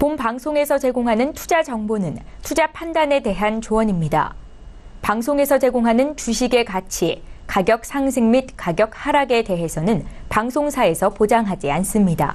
본 방송에서 제공하는 투자 정보는 투자 판단에 대한 조언입니다. 방송에서 제공하는 주식의 가치, 가격 상승 및 가격 하락에 대해서는 방송사에서 보장하지 않습니다.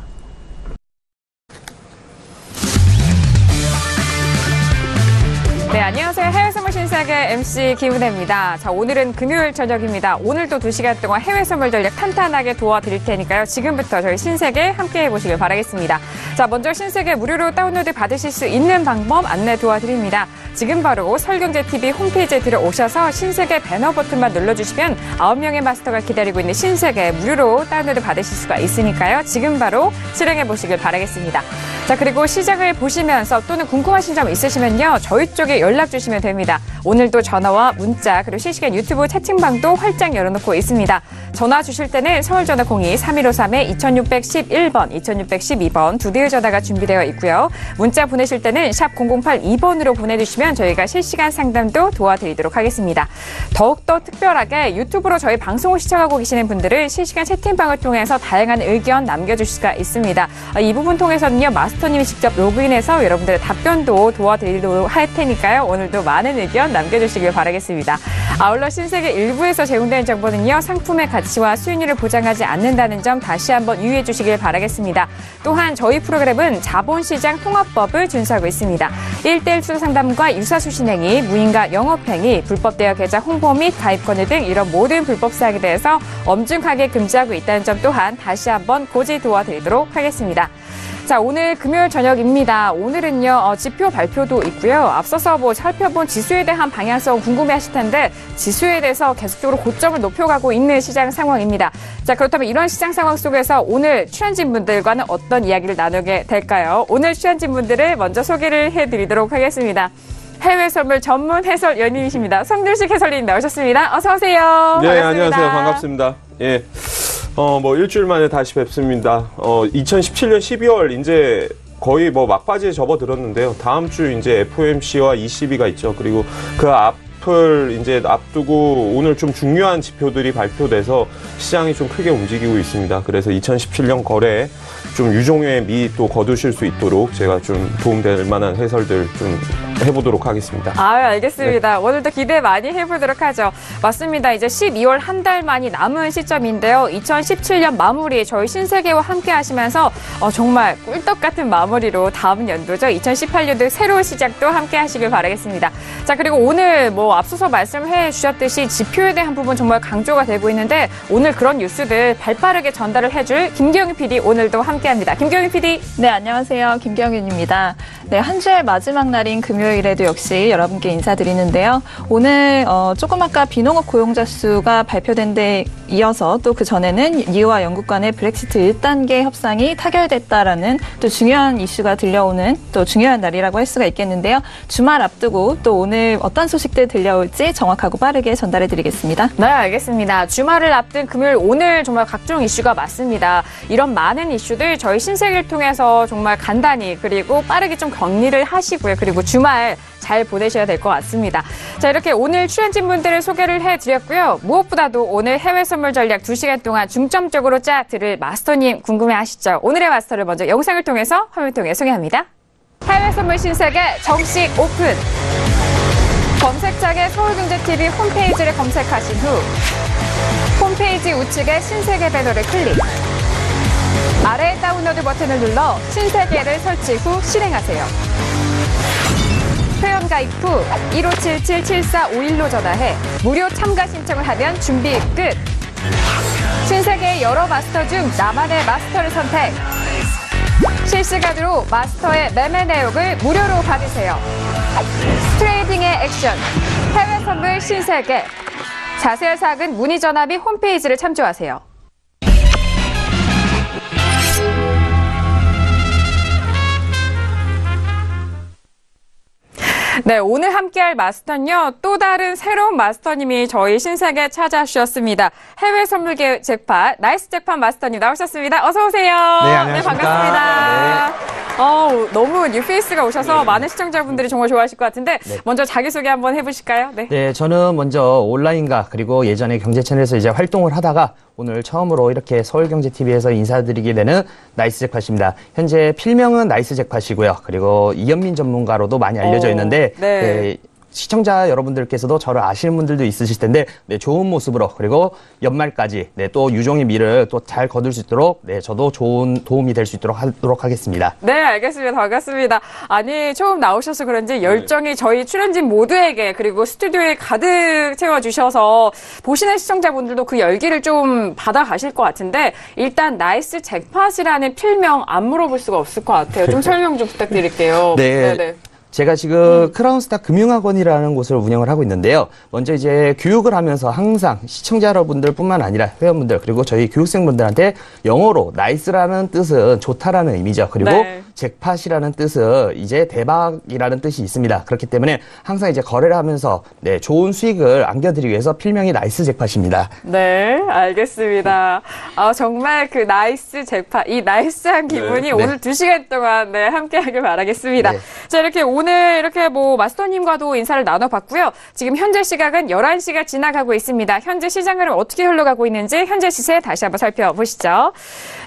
네, 안녕하세요. 해외 선물 신세계 MC 김은혜입니다. 자, 오늘은 금요일 저녁입니다. 오늘도 2시간 동안 해외 선물 전략 탄탄하게 도와드릴 테니까요. 지금부터 저희 신세계 함께 해보시길 바라겠습니다. 자, 먼저 신세계 무료로 다운로드 받으실 수 있는 방법 안내 도와드립니다. 지금 바로 설경제TV 홈페이지에 들어오셔서 신세계 배너 버튼만 눌러주시면 9명의 마스터가 기다리고 있는 신세계 무료로 다운로드 받으실 수가 있으니까요. 지금 바로 실행해보시길 바라겠습니다. 자, 그리고 시장을 보시면서 또는 궁금하신 점 있으시면요. 저희 쪽에 연락 주시면 됩니다. 오늘도 전화와 문자 그리고 실시간 유튜브 채팅방도 활짝 열어놓고 있습니다. 전화 주실 때는 서울전화 02-3153-2611번, 2612번 두 대의 전화가 준비되어 있고요. 문자 보내실 때는 샵 0082번으로 보내주시면 저희가 실시간 상담도 도와드리도록 하겠습니다. 더욱더 특별하게 유튜브로 저희 방송을 시청하고 계시는 분들은 실시간 채팅방을 통해서 다양한 의견 남겨주실 수가 있습니다. 이 부분 통해서는요. 마스터님이 직접 로그인해서 여러분들의 답변도 도와드리도록 할 테니까요. 오늘도 많은 의견 남겨주시길 바라겠습니다. 아울러 신세계 일부에서 제공되는 정보는요. 상품의 가치와 수익률을 보장하지 않는다는 점 다시 한번 유의해 주시길 바라겠습니다. 또한 저희 프로그램은 자본시장 통합법을 준수하고 있습니다. 1:1 투자 상담과 유사수신행위, 무인가 영업행위, 불법 대여 계좌 홍보 및 가입 권유 등 이런 모든 불법 사항에 대해서 엄중하게 금지하고 있다는 점 또한 다시 한번 고지 도와드리도록 하겠습니다. 자, 오늘 금요일 저녁입니다. 오늘은요, 지표 발표도 있고요. 앞서서 살펴본 지수에 대한 방향성 궁금해하실 텐데 지수에 대해서 계속적으로 고점을 높여가고 있는 시장 상황입니다. 자, 그렇다면 이런 시장 상황 속에서 오늘 출연진 분들과는 어떤 이야기를 나누게 될까요? 오늘 출연진 분들을 먼저 소개를 해드리도록 하겠습니다. 해외 선물 전문 해설 연예인이십니다. 성률식 해설위원 나오셨습니다. 어서 오세요. 네, 반갑습니다. 안녕하세요. 반갑습니다. 예. 일주일 만에 다시 뵙습니다. 2017년 12월 이제 거의 막바지에 접어들었는데요. 다음 주 이제 FOMC와 ECB가 있죠. 그리고 그 앞을 이제 앞두고 오늘 좀 중요한 지표들이 발표돼서 시장이 좀 크게 움직이고 있습니다. 그래서 2017년 거래에 좀 유종의 미 또 거두실 수 있도록 제가 좀 도움될 만한 해설들 좀 해보도록 하겠습니다. 알겠습니다. 네. 오늘도 기대 많이 해보도록 하죠. 맞습니다. 이제 12월 한 달 만이 남은 시점인데요. 2017년 마무리 저희 신세계와 함께 하시면서 정말 꿀떡 같은 마무리로 다음 연도죠. 2018년도 새로운 시작도 함께 하시길 바라겠습니다. 자, 그리고 오늘 앞서서 말씀해 주셨듯이 지표에 대한 부분 정말 강조가 되고 있는데 오늘 그런 뉴스들 발빠르게 전달을 해줄 김경윤 PD 오늘도 함께합니다. 김경윤 PD. 네, 안녕하세요. 김경윤입니다. 네, 한 주의 마지막 날인 금요일에도 역시 여러분께 인사드리는데요. 오늘 조금 아까 비농업 고용자 수가 발표된 데 이어서 또 그 전에는 EU와 영국 간의 브렉시트 1단계 협상이 타결됐다라는 또 중요한 이슈가 들려오는 또 중요한 날이라고 할 수가 있겠는데요. 주말 앞두고 또 오늘 어떤 소식들 들려올지 정확하고 빠르게 전달해드리겠습니다. 네, 알겠습니다. 주말을 앞둔 금요일 오늘 정말 각종 이슈가 많습니다. 이런 많은 이슈들 저희 신세계를 통해서 정말 간단히 그리고 빠르게 좀 정리를 하시고요. 그리고 주말 잘 보내셔야 될 것 같습니다. 자, 이렇게 오늘 출연진분들을 소개를 해드렸고요. 무엇보다도 오늘 해외 선물 전략 2시간 동안 중점적으로 쫙 들을 마스터님 궁금해하시죠? 오늘의 마스터를 먼저 영상을 통해서 화면 통해 소개합니다. 해외 선물 신세계 정식 오픈! 검색창에 서울경제TV 홈페이지를 검색하신 후 홈페이지 우측에 신세계 배너를 클릭. 아래 다운로드 버튼을 눌러 신세계를 설치 후 실행하세요. 회원 가입 후 1577-7451로 전화해 무료 참가 신청을 하면 준비 끝! 신세계의 여러 마스터 중 나만의 마스터를 선택! 실시간으로 마스터의 매매 내역을 무료로 받으세요. 트레이딩의 액션, 해외 선물 신세계. 자세한 사항은 문의 전화 및 홈페이지를 참조하세요. 네, 오늘 함께할 마스터는요. 또 다른 새로운 마스터님이 저희 신세계 찾아주셨습니다. 해외 선물계 잭팟, 나이스 잭팟 마스터님 나오셨습니다. 어서 오세요. 네, 안녕하십니까. 네, 반갑습니다. 네. 너무 뉴페이스가 오셔서 많은 시청자분들이 정말 좋아하실 것 같은데 먼저 자기소개 한번 해보실까요? 네, 저는 먼저 온라인과 그리고 예전에 경제채널에서 이제 활동을 하다가 오늘 처음으로 이렇게 서울경제TV에서 인사드리게 되는 나이스 잭팟입니다. 현재 필명은 나이스 잭팟이고요. 그리고 이현민 전문가로도 많이 알려져 있는데 네, 시청자 여러분들께서도 저를 아시는 분들도 있으실 텐데 좋은 모습으로 그리고 연말까지 또 유종의 미를 또 잘 거둘 수 있도록 저도 좋은 도움이 될 수 있도록 하도록 하겠습니다. 네, 알겠습니다. 반갑습니다. 아니, 처음 나오셔서 그런지 열정이 저희 출연진 모두에게 그리고 스튜디오에 가득 채워주셔서 보시는 시청자분들도 그 열기를 좀 받아가실 것 같은데 일단 나이스 잭팟이라는 필명 안 물어볼 수가 없을 것 같아요. 좀 설명 좀 부탁드릴게요. 네. 제가 지금 크라운스타 금융학원이라는 곳을 운영을 하고 있는데요. 먼저 이제 교육을 하면서 항상 시청자 여러분들뿐만 아니라 회원분들 그리고 저희 교육생분들한테 영어로 나이스라는 뜻은 좋다라는 의미죠. 그리고 잭팟이라는 뜻은 이제 대박이라는 뜻이 있습니다. 그렇기 때문에 항상 이제 거래를 하면서 좋은 수익을 안겨드리기 위해서 필명이 나이스 잭팟입니다. 네, 알겠습니다. 정말 그 나이스 잭팟, 이 나이스한 기분이 오늘 2시간 동안 함께하길 바라겠습니다. 자, 이렇게 오늘 이렇게 마스터님과도 인사를 나눠봤고요. 지금 현재 시각은 11시가 지나가고 있습니다. 현재 시장 흐름 어떻게 흘러가고 있는지 현재 시세 다시 한번 살펴보시죠.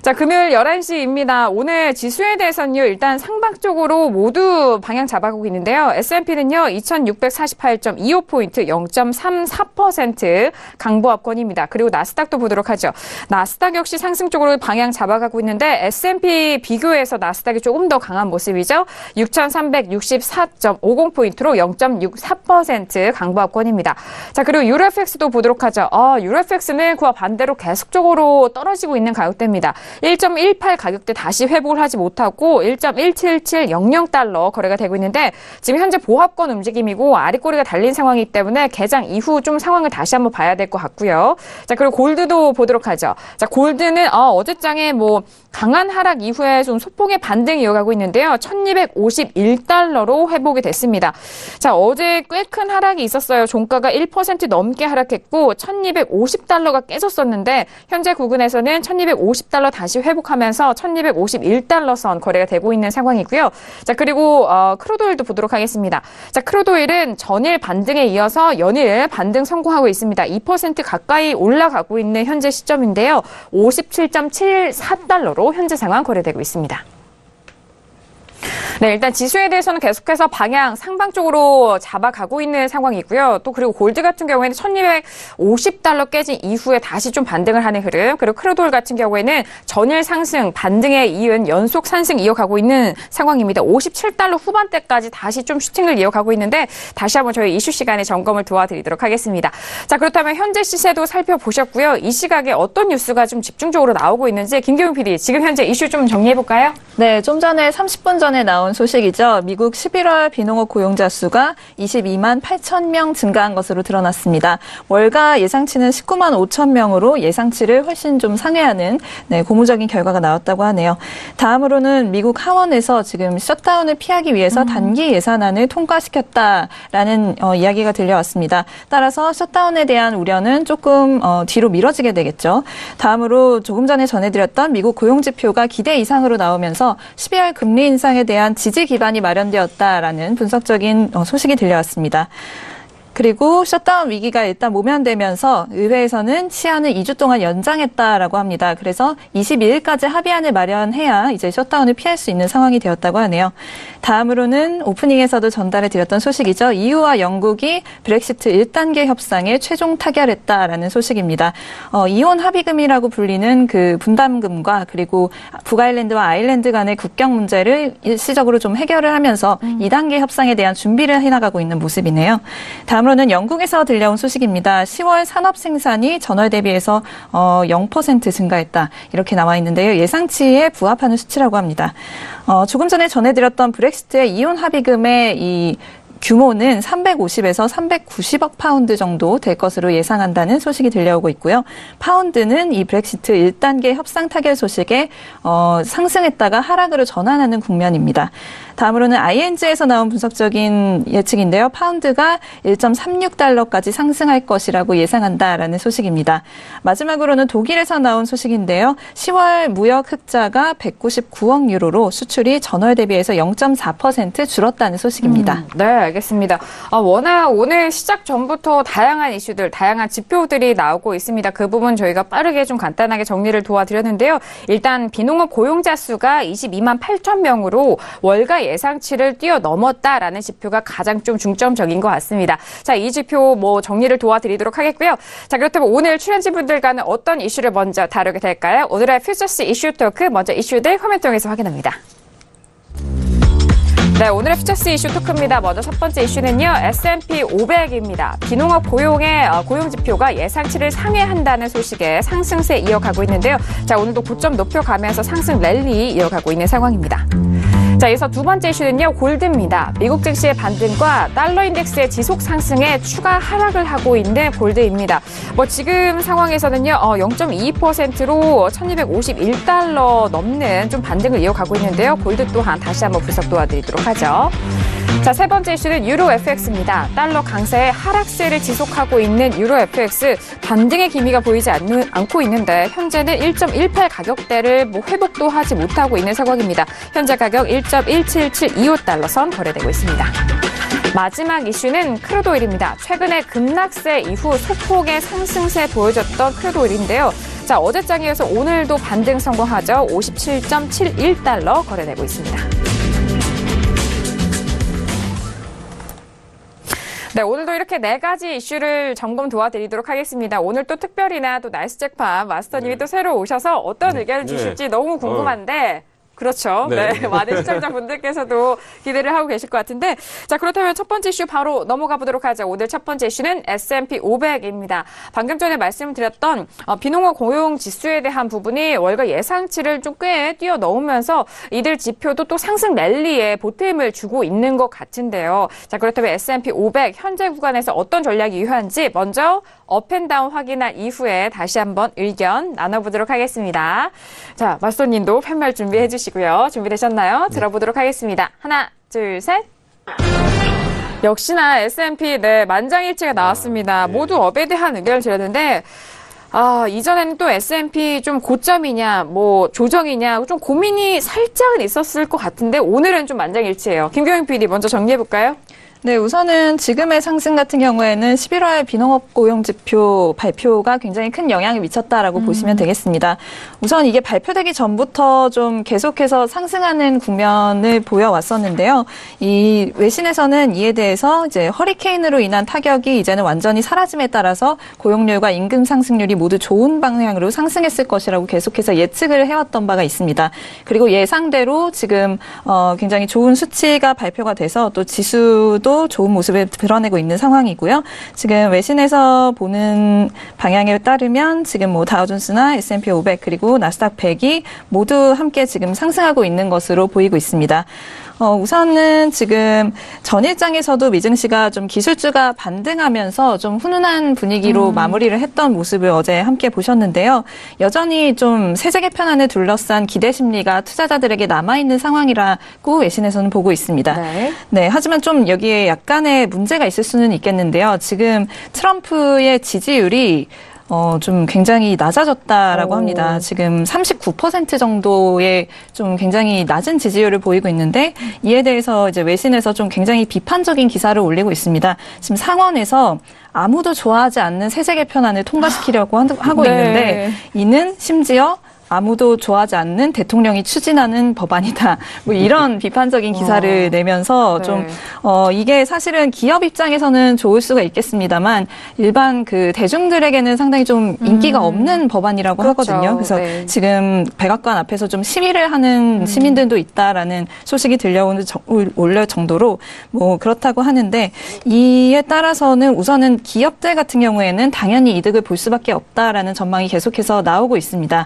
자, 금요일 11시입니다. 오늘 지수에 대해서는요, 일단 상방 쪽으로 모두 방향 잡아가고 있는데요. S&P는요, 2648.25포인트 0.34% 강보합권입니다. 그리고 나스닥도 보도록 하죠. 나스닥 역시 상승 쪽으로 방향 잡아가고 있는데 S&P 비교해서 나스닥이 조금 더 강한 모습이죠. 6364.50포인트로 0.64% 강보합권입니다. 자, 그리고 유로FX도 보도록 하죠. 유로FX는 그와 반대로 계속적으로 떨어지고 있는 가격대입니다. 1.18 가격대 다시 회복을 하지 못하고 1.17700달러 거래가 되고 있는데 지금 현재 보합권 움직임이고 아랫꼬리가 달린 상황이기 때문에 개장 이후 좀 상황을 다시 한번 봐야 될 것 같고요. 자, 그리고 골드도 보도록 하죠. 자, 골드는 어제장에 강한 하락 이후에 좀 소폭의 반등 이어가고 있는데요. 1251달러로 회복이 됐습니다. 자, 어제 꽤 큰 하락이 있었어요. 종가가 1% 넘게 하락했고 1250달러가 깨졌었는데 현재 구간에서는 1250달러 다시 회복하면서 1251달러 선 거래가 되고 있는 상황이고요. 자, 그리고 크루드오일도 보도록 하겠습니다. 자, 크루드오일은 전일 반등에 이어서 연일 반등 성공하고 있습니다. 2% 가까이 올라가고 있는 현재 시점인데요. 57.74달러로 현재 상황 거래되고 있습니다. 네, 일단 지수에 대해서는 계속해서 방향 상방 쪽으로 잡아가고 있는 상황이고요. 또 그리고 골드 같은 경우에는 1250달러 깨진 이후에 다시 좀 반등을 하는 흐름. 그리고 크루드오일 같은 경우에는 전일 상승 반등에 이은 연속 상승 이어가고 있는 상황입니다. 57달러 후반대까지 다시 좀 슈팅을 이어가고 있는데 다시 한번 저희 이슈 시간에 점검을 도와드리도록 하겠습니다. 자, 그렇다면 현재 시세도 살펴보셨고요. 이 시각에 어떤 뉴스가 좀 집중적으로 나오고 있는지 김경윤 PD 지금 현재 이슈 좀 정리해볼까요? 네, 좀 전에 30분 전에 나온 소식이죠. 미국 11월 비농업 고용자 수가 22만 8천 명 증가한 것으로 드러났습니다. 월가 예상치는 19만 5천 명으로 예상치를 훨씬 좀 상회하는 고무적인 결과가 나왔다고 하네요. 다음으로는 미국 하원에서 지금 셧다운을 피하기 위해서 단기 예산안을 통과시켰다라는 이야기가 들려왔습니다. 따라서 셧다운에 대한 우려는 조금 뒤로 미뤄지게 되겠죠. 다음으로 조금 전에 전해드렸던 미국 고용지표가 기대 이상으로 나오면서 12월 금리 인상에 대한 지지 기반이 마련되었다라는 분석적인 소식이 들려왔습니다. 그리고 셧다운 위기가 일단 모면되면서 의회에서는 시한을 2주 동안 연장했다라고 합니다. 그래서 22일까지 합의안을 마련해야 이제 셧다운을 피할 수 있는 상황이 되었다고 하네요. 다음으로는 오프닝에서도 전달해 드렸던 소식이죠. EU와 영국이 브렉시트 1단계 협상에 최종 타결했다라는 소식입니다. 이혼 합의금이라고 불리는 그 분담금과 그리고 북아일랜드와 아일랜드 간의 국경 문제를 일시적으로 좀 해결을 하면서 2단계 협상에 대한 준비를 해나가고 있는 모습이네요. 다음으로는 영국에서 들려온 소식입니다. 10월 산업 생산이 전월 대비해서 0% 증가했다. 이렇게 나와 있는데요. 예상치에 부합하는 수치라고 합니다. 조금 전에 전해드렸던 브렉시트의 이혼 합의금의 이 규모는 350에서 390억 파운드 정도 될 것으로 예상한다는 소식이 들려오고 있고요. 파운드는 이 브렉시트 1단계 협상 타결 소식에 상승했다가 하락으로 전환하는 국면입니다. 다음으로는 ING에서 나온 분석적인 예측인데요. 파운드가 1.36달러까지 상승할 것이라고 예상한다라는 소식입니다. 마지막으로는 독일에서 나온 소식인데요. 10월 무역 흑자가 199억 유로로 수출이 전월 대비해서 0.4% 줄었다는 소식입니다. 네, 알겠습니다. 워낙 오늘 시작 전부터 다양한 이슈들, 다양한 지표들이 나오고 있습니다. 그 부분 저희가 빠르게 좀 간단하게 정리를 도와드렸는데요. 일단 비농업 고용자 수가 22만 8천 명으로 월가 예상치를 뛰어넘었다라는 지표가 가장 좀 중점적인 것 같습니다. 자, 이 지표 정리를 도와드리도록 하겠고요. 자, 그렇다면 오늘 출연진분들과는 어떤 이슈를 먼저 다루게 될까요? 오늘의 퓨처스 이슈 토크, 먼저 이슈들 화면 통해서 확인합니다. 네, 오늘의 퓨처스 이슈 토크입니다. 먼저 첫 번째 이슈는요, S&P 500입니다. 비농업 고용 지표가 예상치를 상회한다는 소식에 상승세 이어가고 있는데요. 자, 오늘도 고점 높여가면서 상승 랠리 이어가고 있는 상황입니다. 자, 이어서 두 번째 이슈는요, 골드입니다. 미국 증시의 반등과 달러 인덱스의 지속 상승에 추가 하락을 하고 있는 골드입니다. 지금 상황에서는요, 0.22%로 1251달러 넘는 좀 반등을 이어가고 있는데요. 골드 또한 다시 한번 분석 도와드리도록 하죠. 자, 세 번째 이슈는 유로 FX입니다. 달러 강세의 하락세를 지속하고 있는 유로 FX 반등의 기미가 보이지 않고 있는데 현재는 1.18 가격대를 회복도 하지 못하고 있는 상황입니다. 현재 가격 1.17725달러 선 거래되고 있습니다. 마지막 이슈는 크루드 오일입니다. 최근에 급락세 이후 소폭의 상승세 보여줬던 크루드 오일인데요. 자, 어제장에 서 오늘도 반등 성공하죠. 57.71달러 거래되고 있습니다. 네, 오늘도 이렇게 네 가지 이슈를 점검 도와드리도록 하겠습니다. 오늘 또 특별히나 또 나이스 잭팟 마스터님이 또 새로 오셔서 어떤 의견을 주실지 너무 궁금한데 그렇죠. 네. 많은 시청자분들께서도 기대를 하고 계실 것 같은데. 자, 그렇다면 첫 번째 이슈 바로 넘어가 보도록 하죠. 오늘 첫 번째 이슈는 S&P 500입니다. 방금 전에 말씀드렸던 비농업 고용 지수에 대한 부분이 월가 예상치를 좀 꽤 뛰어넘으면서 이들 지표도 또 상승 랠리에 보탬을 주고 있는 것 같은데요. 자, 그렇다면 S&P 500 현재 구간에서 어떤 전략이 유효한지 먼저 업앤다운 확인한 이후에 다시 한번 의견 나눠보도록 하겠습니다. 자, 마스터님도 팻말 준비해 주시고요. 준비되셨나요? 들어보도록 하겠습니다. 하나, 둘, 셋. 역시나 S&P 만장일치가 나왔습니다. 모두 업에 대한 의견을 드렸는데 이전에는 또 S&P 좀 고점이냐, 조정이냐, 좀 고민이 살짝은 있었을 것 같은데 오늘은 좀 만장일치예요. 김경영 PD 먼저 정리해볼까요? 네, 우선은 지금의 상승 같은 경우에는 11월 비농업 고용 지표 발표가 굉장히 큰 영향을 미쳤다라고 보시면 되겠습니다. 우선 이게 발표되기 전부터 좀 계속해서 상승하는 국면을 보여왔었는데요. 이 외신에서는 이에 대해서 이제 허리케인으로 인한 타격이 이제는 완전히 사라짐에 따라서 고용률과 임금 상승률이 모두 좋은 방향으로 상승했을 것이라고 계속해서 예측을 해왔던 바가 있습니다. 그리고 예상대로 지금 굉장히 좋은 수치가 발표가 돼서 또 지수도 좋은 모습을 드러내고 있는 상황이고요. 지금 외신에서 보는 방향에 따르면 지금 다우존스나 S&P 500 그리고 나스닥 100이 모두 함께 지금 상승하고 있는 것으로 보이고 있습니다. 우선은 지금 전일장에서도 미증시가 좀 기술주가 반등하면서 좀 훈훈한 분위기로 마무리를 했던 모습을 어제 함께 보셨는데요. 여전히 좀 세제 개편안을 둘러싼 기대 심리가 투자자들에게 남아있는 상황이라고 외신에서는 보고 있습니다. 네, 하지만 좀 여기에 약간의 문제가 있을 수는 있겠는데요. 지금 트럼프의 지지율이 좀 굉장히 낮아졌다라고 합니다. 지금 39% 정도의 좀 굉장히 낮은 지지율을 보이고 있는데 이에 대해서 이제 외신에서 좀 굉장히 비판적인 기사를 올리고 있습니다. 지금 상원에서 아무도 좋아하지 않는 세제 개편안을 통과시키려고 하고 있는데 이는 심지어 아무도 좋아하지 않는 대통령이 추진하는 법안이다. 이런 비판적인 기사를 내면서 좀 이게 사실은 기업 입장에서는 좋을 수가 있겠습니다만 일반 그 대중들에게는 상당히 좀 인기가 없는 법안이라고 하거든요. 그래서 지금 백악관 앞에서 좀 시위를 하는 시민들도 있다라는 소식이 들려오는 올려 정도로 그렇다고 하는데 이에 따라서는 우선은 기업들 같은 경우에는 당연히 이득을 볼 수밖에 없다라는 전망이 계속해서 나오고 있습니다.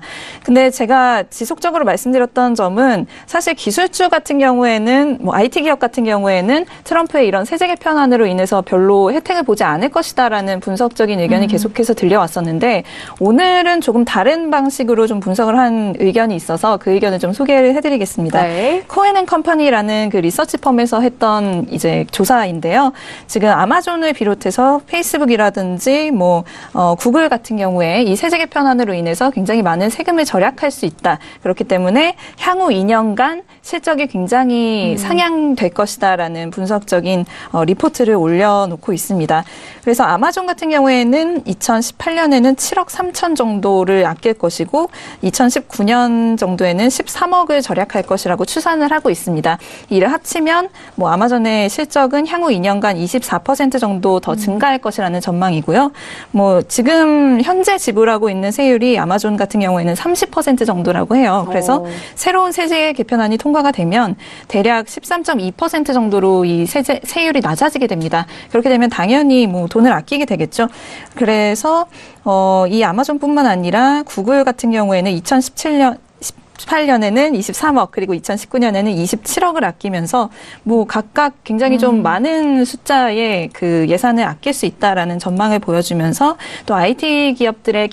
근데 제가 지속적으로 말씀드렸던 점은 사실 기술주 같은 경우에는 뭐 IT 기업 같은 경우에는 트럼프의 이런 세제 개편안으로 인해서 별로 혜택을 보지 않을 것이다라는 분석적인 의견이 계속해서 들려왔었는데 오늘은 조금 다른 방식으로 좀 분석을 한 의견이 있어서 그 의견을 좀 소개를 해드리겠습니다. 네. 코엔&컴퍼니라는 그 리서치 펌에서 했던 이제 조사인데요. 지금 아마존을 비롯해서 페이스북이라든지 뭐 구글 같은 경우에 이 세제 개편안으로 인해서 굉장히 많은 세금을 절약할 수 있다. 그렇기 때문에 향후 2년간 실적이 굉장히 상향될 것이다라는 분석적인 리포트를 올려놓고 있습니다. 그래서 아마존 같은 경우에는 2018년에는 7억 3천 정도를 아낄 것이고 2019년 정도에는 13억을 절약할 것이라고 추산을 하고 있습니다. 이를 합치면 뭐 아마존의 실적은 향후 2년간 24% 정도 더 증가할 것이라는 전망이고요. 뭐 지금 현재 지불하고 있는 세율이 아마존 같은 경우에는 30% 정도라고 해요. 그래서 새로운 세제 개편안이 통과가 되면 대략 13.2% 정도로 이 세율이 낮아지게 됩니다. 그렇게 되면 당연히 뭐 돈을 아끼게 되겠죠. 그래서 이 아마존뿐만 아니라 구글 같은 경우에는 2018년에는 23억 그리고 2019년에는 27억을 아끼면서 뭐 각각 굉장히 좀 많은 숫자의 그 예산을 아낄 수 있다라는 전망을 보여주면서 또 IT 기업들의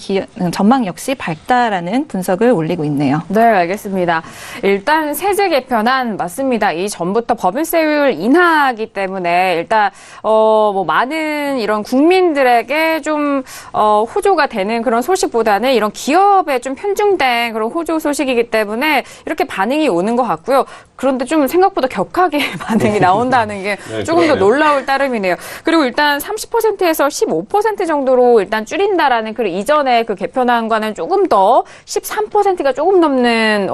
전망 역시 밝다라는 분석을 올리고 있네요. 네, 알겠습니다. 일단 세제 개편안 맞습니다. 이 전부터 법인세율 인하하기 때문에 일단 뭐 많은 이런 국민들에게 좀 호조가 되는 그런 소식보다는 이런 기업에 좀 편중된 그런 호조 소식이기 때문에 이렇게 반응이 오는 것 같고요. 그런데 좀 생각보다 격하게 반응이 나온다는 게 네, 조금 더 그러네요. 놀라울 따름이네요. 그리고 일단 30%에서 15% 정도로 일단 줄인다라는 그 이전의 그 개편안과는 조금 더 13%가 조금 넘는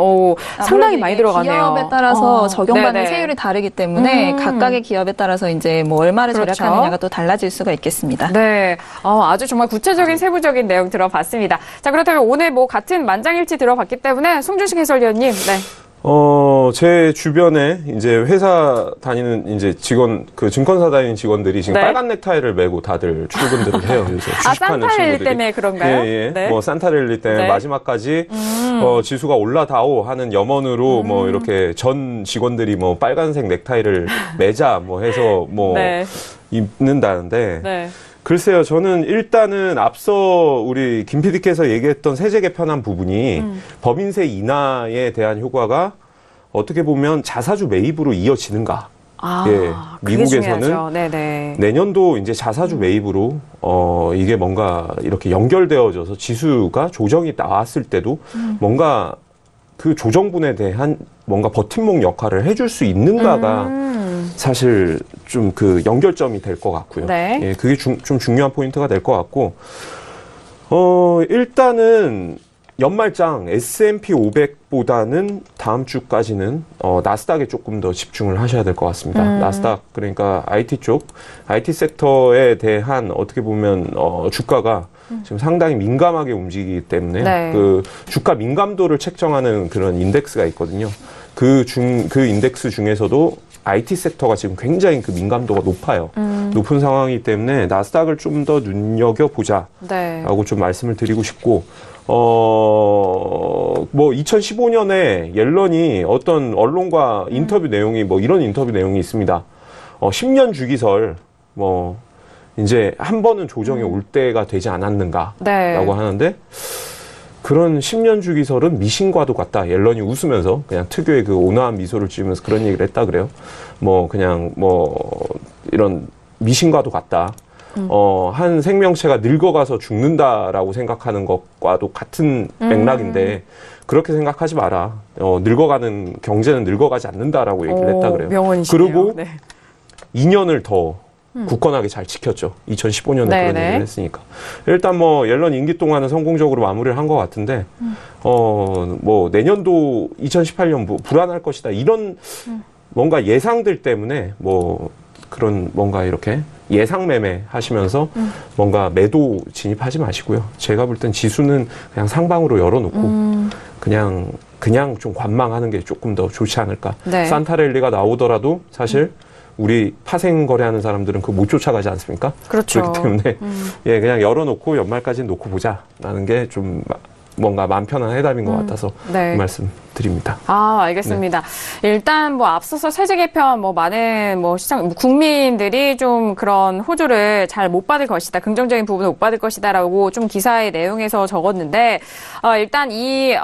상당히 많이 들어가네요. 기업에 따라서 적용받는 네네. 세율이 다르기 때문에 각각의 기업에 따라서 이제 뭐 얼마를 그렇죠. 절약하느냐가 또 달라질 수가 있겠습니다. 네, 아주 정말 구체적인 세부적인 내용 들어봤습니다. 자, 그렇다면 오늘 뭐 같은 만장일치 들어봤기 때문에 송준식 해설위원님, 네. 제 주변에 이제 회사 다니는 이제 그 증권사 다니는 직원들이 지금 네. 빨간 넥타이를 메고 다들 출근들을 해요. 요새 주식하는 산타랠리 친구들이. 때문에 그런가요? 예. 네. 뭐 산타랠리 때문에 네. 마지막까지 지수가 올라다오 하는 염원으로 뭐 이렇게 전 직원들이 뭐 빨간색 넥타이를 매자 뭐 해서 뭐 네. 입는다는데 네. 글쎄요, 저는 일단은 앞서 우리 김 PD께서 얘기했던 세제 개편안 부분이 법인세 인하에 대한 효과가 어떻게 보면 자사주 매입으로 이어지는가. 예, 그게 미국에서는 중요하죠. 네네. 내년도 이제 자사주 매입으로 이게 뭔가 이렇게 연결되어져서 지수가 조정이 나왔을 때도 뭔가 그 조정분에 대한 뭔가 버팀목 역할을 해줄 수 있는가가 사실 좀 그 연결점이 될 것 같고요. 네. 예, 그게 좀 중요한 포인트가 될 것 같고, 일단은 연말장 S&P 500보다는 다음 주까지는 나스닥에 조금 더 집중을 하셔야 될 것 같습니다. 나스닥 그러니까 IT 쪽, IT 섹터에 대한 어떻게 보면 주가가 지금 상당히 민감하게 움직이기 때문에 네. 그 주가 민감도를 책정하는 그런 인덱스가 있거든요. 그 인덱스 중에서도 IT 섹터가 지금 굉장히 그 민감도가 높아요. 높은 상황이기 때문에 나스닥을 좀 더 눈여겨보자라고 네. 좀 말씀을 드리고 싶고, 뭐 2015년에 옐런이 어떤 언론과 인터뷰 내용이 뭐 이런 인터뷰 내용이 있습니다. 10년 주기설 뭐 이제 한 번은 조정이 올 때가 되지 않았는가라고 네. 하는데, 그런 10년 주기설은 미신과도 같다. 옐런이 웃으면서 그냥 특유의 그 온화한 미소를 지으면서 그런 얘기를 했다 그래요. 뭐 그냥 뭐 이런 미신과도 같다. 한 생명체가 늙어가서 죽는다라고 생각하는 것과도 같은 맥락인데 그렇게 생각하지 마라. 늙어가는 경제는 늙어가지 않는다라고 얘기를 했다 그래요. 명언이시네요. 그리고 네. 2년을 더 굳건하게 잘 지켰죠. 2015년에 네네. 그런 얘기를 했으니까. 일단 뭐 옐런 임기 동안은 성공적으로 마무리를 한 것 같은데, 뭐 내년도 2018년 불안할 것이다. 이런 뭔가 예상들 때문에 뭐 그런 뭔가 이렇게 예상 매매 하시면서 뭔가 매도 진입하지 마시고요. 제가 볼 땐 지수는 그냥 상방으로 열어놓고 그냥 좀 관망하는 게 조금 더 좋지 않을까. 네. 산타랠리가 나오더라도 사실 우리 파생 거래하는 사람들은 그거 못 쫓아가지 않습니까? 그렇죠. 그렇기 때문에 예, 그냥 열어놓고 연말까지는 놓고 보자라는 게 좀 뭔가 마음 편한 해답인 것 같아서 네. 그 말씀 드립니다. 아, 알겠습니다. 일단 뭐 앞서서 세제 개편 많은 시장 국민들이 좀 그런 호조를 잘 못 받을 것이다. 긍정적인 부분을 못 받을 것이다라고 좀 기사의 내용에서 적었는데 일단 이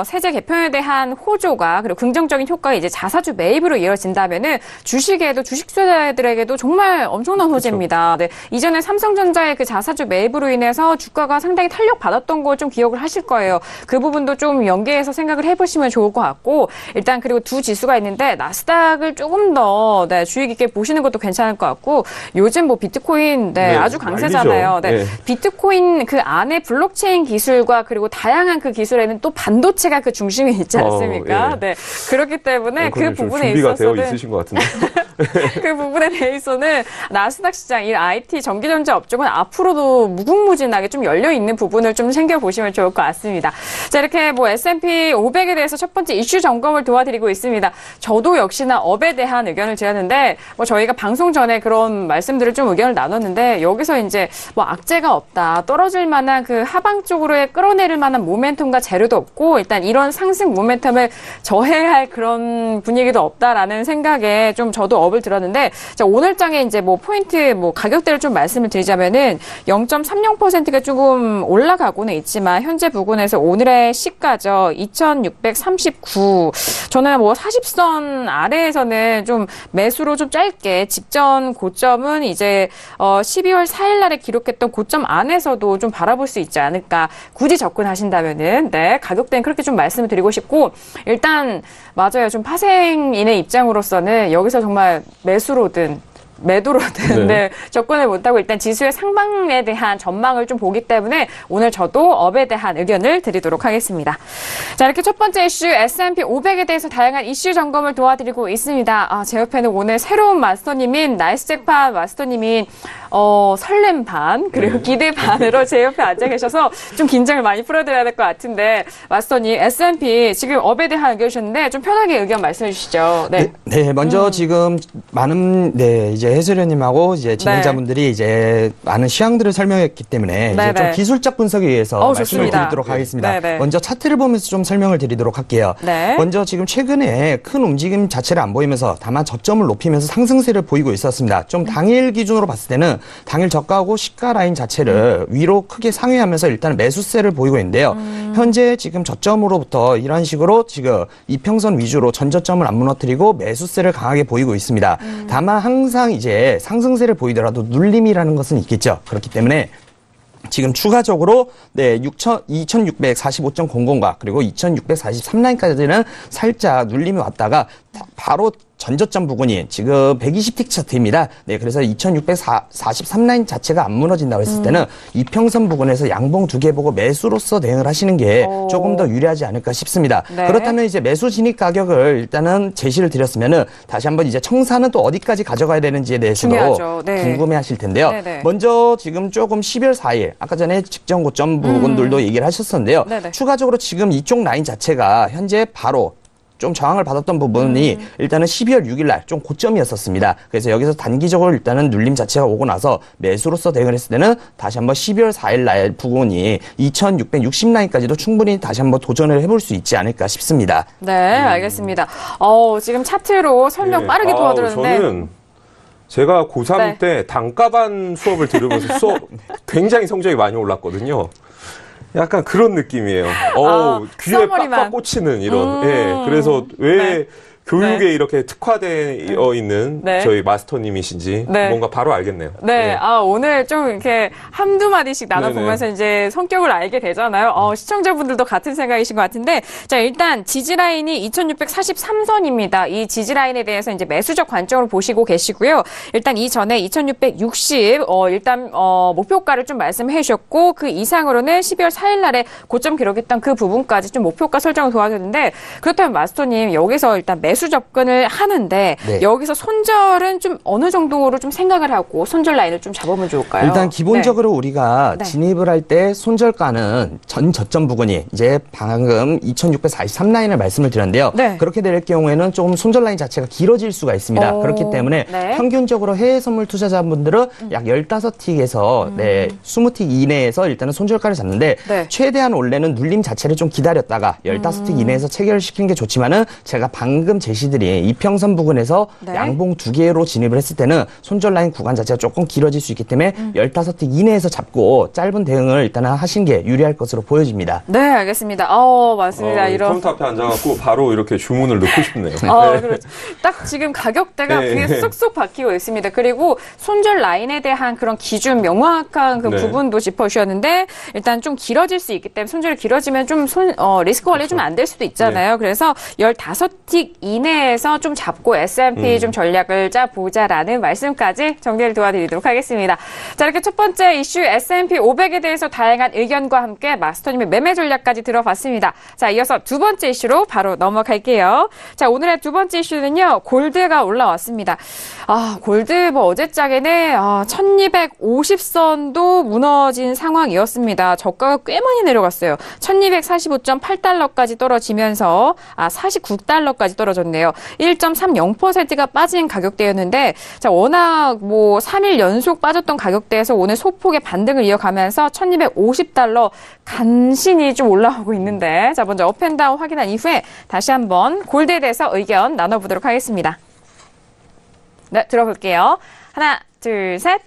세제 개편에 대한 호조가 그리고 긍정적인 효과가 이제 자사주 매입으로 이어진다면은 주식에도 주식투자자들에게도 정말 엄청난 호재입니다. 네. 이전에 삼성전자의 그 자사주 매입으로 인해서 주가가 상당히 탄력 받았던 거 좀 기억을 하실 거예요. 그 부분도 좀 연계해서 생각을 해보시면 좋을 것 같고 일단 그리고 두 지수가 있는데 나스닥을 조금 더 주의 깊게 보시는 것도 괜찮을 것 같고 요즘 비트코인 아주 강세잖아요. 네. 비트코인 그 안에 블록체인 기술과 그리고 다양한 그 기술에는 또 반도체가 그 중심에 있지 않습니까? 네. 그렇기 때문에 그 부분에 준비가 있어서는 되어 있으신 것 같은데. 그 부분에 대해서는 나스닥 시장, 이 IT 전기전자 업종은 앞으로도 무궁무진하게 좀 열려 있는 부분을 좀 챙겨보시면 좋을 것 같습니다. 자, 이렇게 S&P 500에 대해서 첫 번째 이슈 점검을 도와드리고 있습니다. 저도 역시나 업에 대한 의견을 드렸는데 저희가 방송 전에 그런 말씀들을 좀 의견을 나눴는데 여기서 이제 악재가 없다. 떨어질 만한 그 하방 쪽으로의 끌어내릴 만한 모멘텀과 재료도 없고 일단 이런 상승 모멘텀을 저해할 그런 분위기도 없다라는 생각에 좀 저도 업을 들었는데 자, 오늘장에 이제 포인트 가격대를 좀 말씀을 드리자면은 0.30%가 조금 올라가고는 있지만 현재 부근에서 오늘의 시가죠. 2639. 저는 40선 아래에서는 좀 매수로 좀 짧게 직전 고점은 이제 12월 4일 날에 기록했던 고점 안에서도 좀 바라볼 수 있지 않을까. 굳이 접근하신다면은 가격대는 그렇게 좀 말씀을 드리고 싶고 일단 맞아요. 좀 파생인의 입장으로서는 여기서 정말 매수로든 매도로든 접근을 못하고 일단 지수의 상방에 대한 전망을 좀 보기 때문에 오늘 저도 업에 대한 의견을 드리도록 하겠습니다. 자, 이렇게 첫 번째 이슈 S&P 500에 대해서 다양한 이슈 점검을 도와드리고 있습니다. 제 옆에는 오늘 새로운 마스터님인 나이스 잭팟 마스터님인 설렘 반 그리고 기대 반으로 제 옆에 앉아 계셔서 좀 긴장을 많이 풀어드려야 될 것 같은데 마스터님 S&P 지금 업에 대한 의견 주셨는데 좀 편하게 의견 말씀해 주시죠. 네, 먼저 지금 많은 이제 해설위원님하고 이제 진행자분들이 이제 많은 시황들을 설명했기 때문에 이제 좀 기술적 분석에 의해서 말씀을 드리도록 하겠습니다. 먼저 차트를 보면서 좀 설명을 드리도록 할게요. 먼저 지금 최근에 큰 움직임 자체를 안 보이면서 다만 저점을 높이면서 상승세를 보이고 있었습니다. 좀 당일 기준으로 봤을 때는 당일 저가하고 시가 라인 자체를 위로 크게 상회하면서 일단 매수세를 보이고 있는데요. 현재 지금 저점으로부터 이런 식으로 지금 이평선 위주로 전저점을 안 무너뜨리고 매수세를 강하게 보이고 있습니다. 다만 항상 이제 상승세를 보이더라도 눌림이라는 것은 있겠죠. 그렇기 때문에 지금 추가적으로 2645.00과 그리고 2643라인까지는 살짝 눌림이 왔다가 바로 전저점 부근이 지금 120틱 차트입니다. 그래서 2643라인 자체가 안 무너진다고 했을 때는 이평선 부근에서 양봉 두 개 보고 매수로서 대응을 하시는 게 조금 더 유리하지 않을까 싶습니다. 그렇다면 이제 매수 진입 가격을 일단은 제시를 드렸으면은 다시 한번 이제 청사는 또 어디까지 가져가야 되는지에 대해서도 궁금해 하실 텐데요. 먼저 지금 조금 12월 4일 아까 전에 직전 고점 부분들도 얘기를 하셨었는데요. 추가적으로 지금 이쪽 라인 자체가 현재 바로 좀 저항을 받았던 부분이 일단은 12월 6일 날 좀 고점이었었습니다. 그래서 여기서 단기적으로 일단은 눌림 자체가 오고 나서 매수로서 대응을 했을 때는 다시 한번 12월 4일 날 부근이 2660라인까지도 충분히 다시 한번 도전을 해볼 수 있지 않을까 싶습니다. 네, 알겠습니다. 지금 차트로 설명 빠르게 도와드렸는데 저는 제가 고3 때 단가반 수업을 들으면서 굉장히 성적이 많이 올랐거든요. 약간 그런 느낌이에요. 귀에 빡빡 꽂히는 이런. 그래서 왜 교육에 이렇게 특화되어 있는 저희 마스터님이신지 뭔가 바로 알겠네요. 오늘 좀 이렇게 한두 마디씩 나눠보면서 이제 성격을 알게 되잖아요. 시청자분들도 같은 생각이신 것 같은데, 자, 일단 지지라인이 2643선입니다. 이 지지라인에 대해서 이제 매수적 관점으로 보시고 계시고요. 일단 이전에 2660, 목표가를 좀 말씀해 주셨고, 그 이상으로는 12월 4일 날에 고점 기록했던 그 부분까지 좀 목표가 설정을 도와줬는데, 그렇다면 마스터님, 여기서 일단 매수 매수 접근을 하는데 네. 여기서 손절은 좀 어느 정도로 좀 생각을 하고 손절 라인을 좀 잡으면 좋을까요? 일단 기본적으로 우리가 네. 진입을 할 때 손절가는 전 저점 부근이 이제 방금 2643 라인을 말씀을 드렸는데요. 네. 그렇게 될 경우에는 좀 손절 라인 자체가 길어질 수가 있습니다. 오, 그렇기 때문에 네. 평균적으로 해외 선물 투자자분들은 약 15틱에서 20틱 이내에서 일단은 손절가를 잡는데 네. 최대한 원래는 눌림 자체를 좀 기다렸다가 15틱 이내에서 체결시키는 게 좋지만은 제가 방금 제시드린 이평선 부근에서 네. 양봉 2개로 진입을 했을 때는 손절 라인 구간 자체가 조금 길어질 수 있기 때문에 15틱 이내에서 잡고 짧은 대응을 일단은 하신 게 유리할 것으로 보여집니다. 네, 알겠습니다. 맞습니다. 이런. 컴퓨터 앞에 앉아갖고 바로 이렇게 주문을 넣고 싶네요. 그렇죠. 딱 지금 가격대가 네. 귀에 쏙쏙 박히고 있습니다. 그리고 손절 라인에 대한 그런 기준 명확한 그 네. 부분도 짚어주셨는데 일단 좀 길어질 수 있기 때문에 손절이 길어지면 좀 리스크 관리 좀 안 될 수도 있잖아요. 그래서 15틱 이내에서 좀 잡고 S&P 좀 전략을 짜보자라는 말씀까지 정리를 도와드리도록 하겠습니다. 자, 이렇게 첫 번째 이슈 S&P 500에 대해서 다양한 의견과 함께 마스터님의 매매 전략까지 들어봤습니다. 자, 이어서 두 번째 이슈로 바로 넘어갈게요. 자, 오늘의 두 번째 이슈는요, 골드가 올라왔습니다. 골드 어제장에는 1250선도 무너진 상황이었습니다. 저가가 꽤 많이 내려갔어요. 1245.8달러까지 떨어지면서 49달러까지 떨어졌네요. 1.30%가 빠진 가격대였는데, 자, 워낙 3일 연속 빠졌던 가격대에서 오늘 소폭의 반등을 이어가면서 1250달러 간신히 좀 올라오고 있는데, 자, 먼저 업앤다운 확인한 이후에 다시 한번 골드에 대해서 의견 나눠보도록 하겠습니다. 네, 들어볼게요. 하나, 둘, 셋.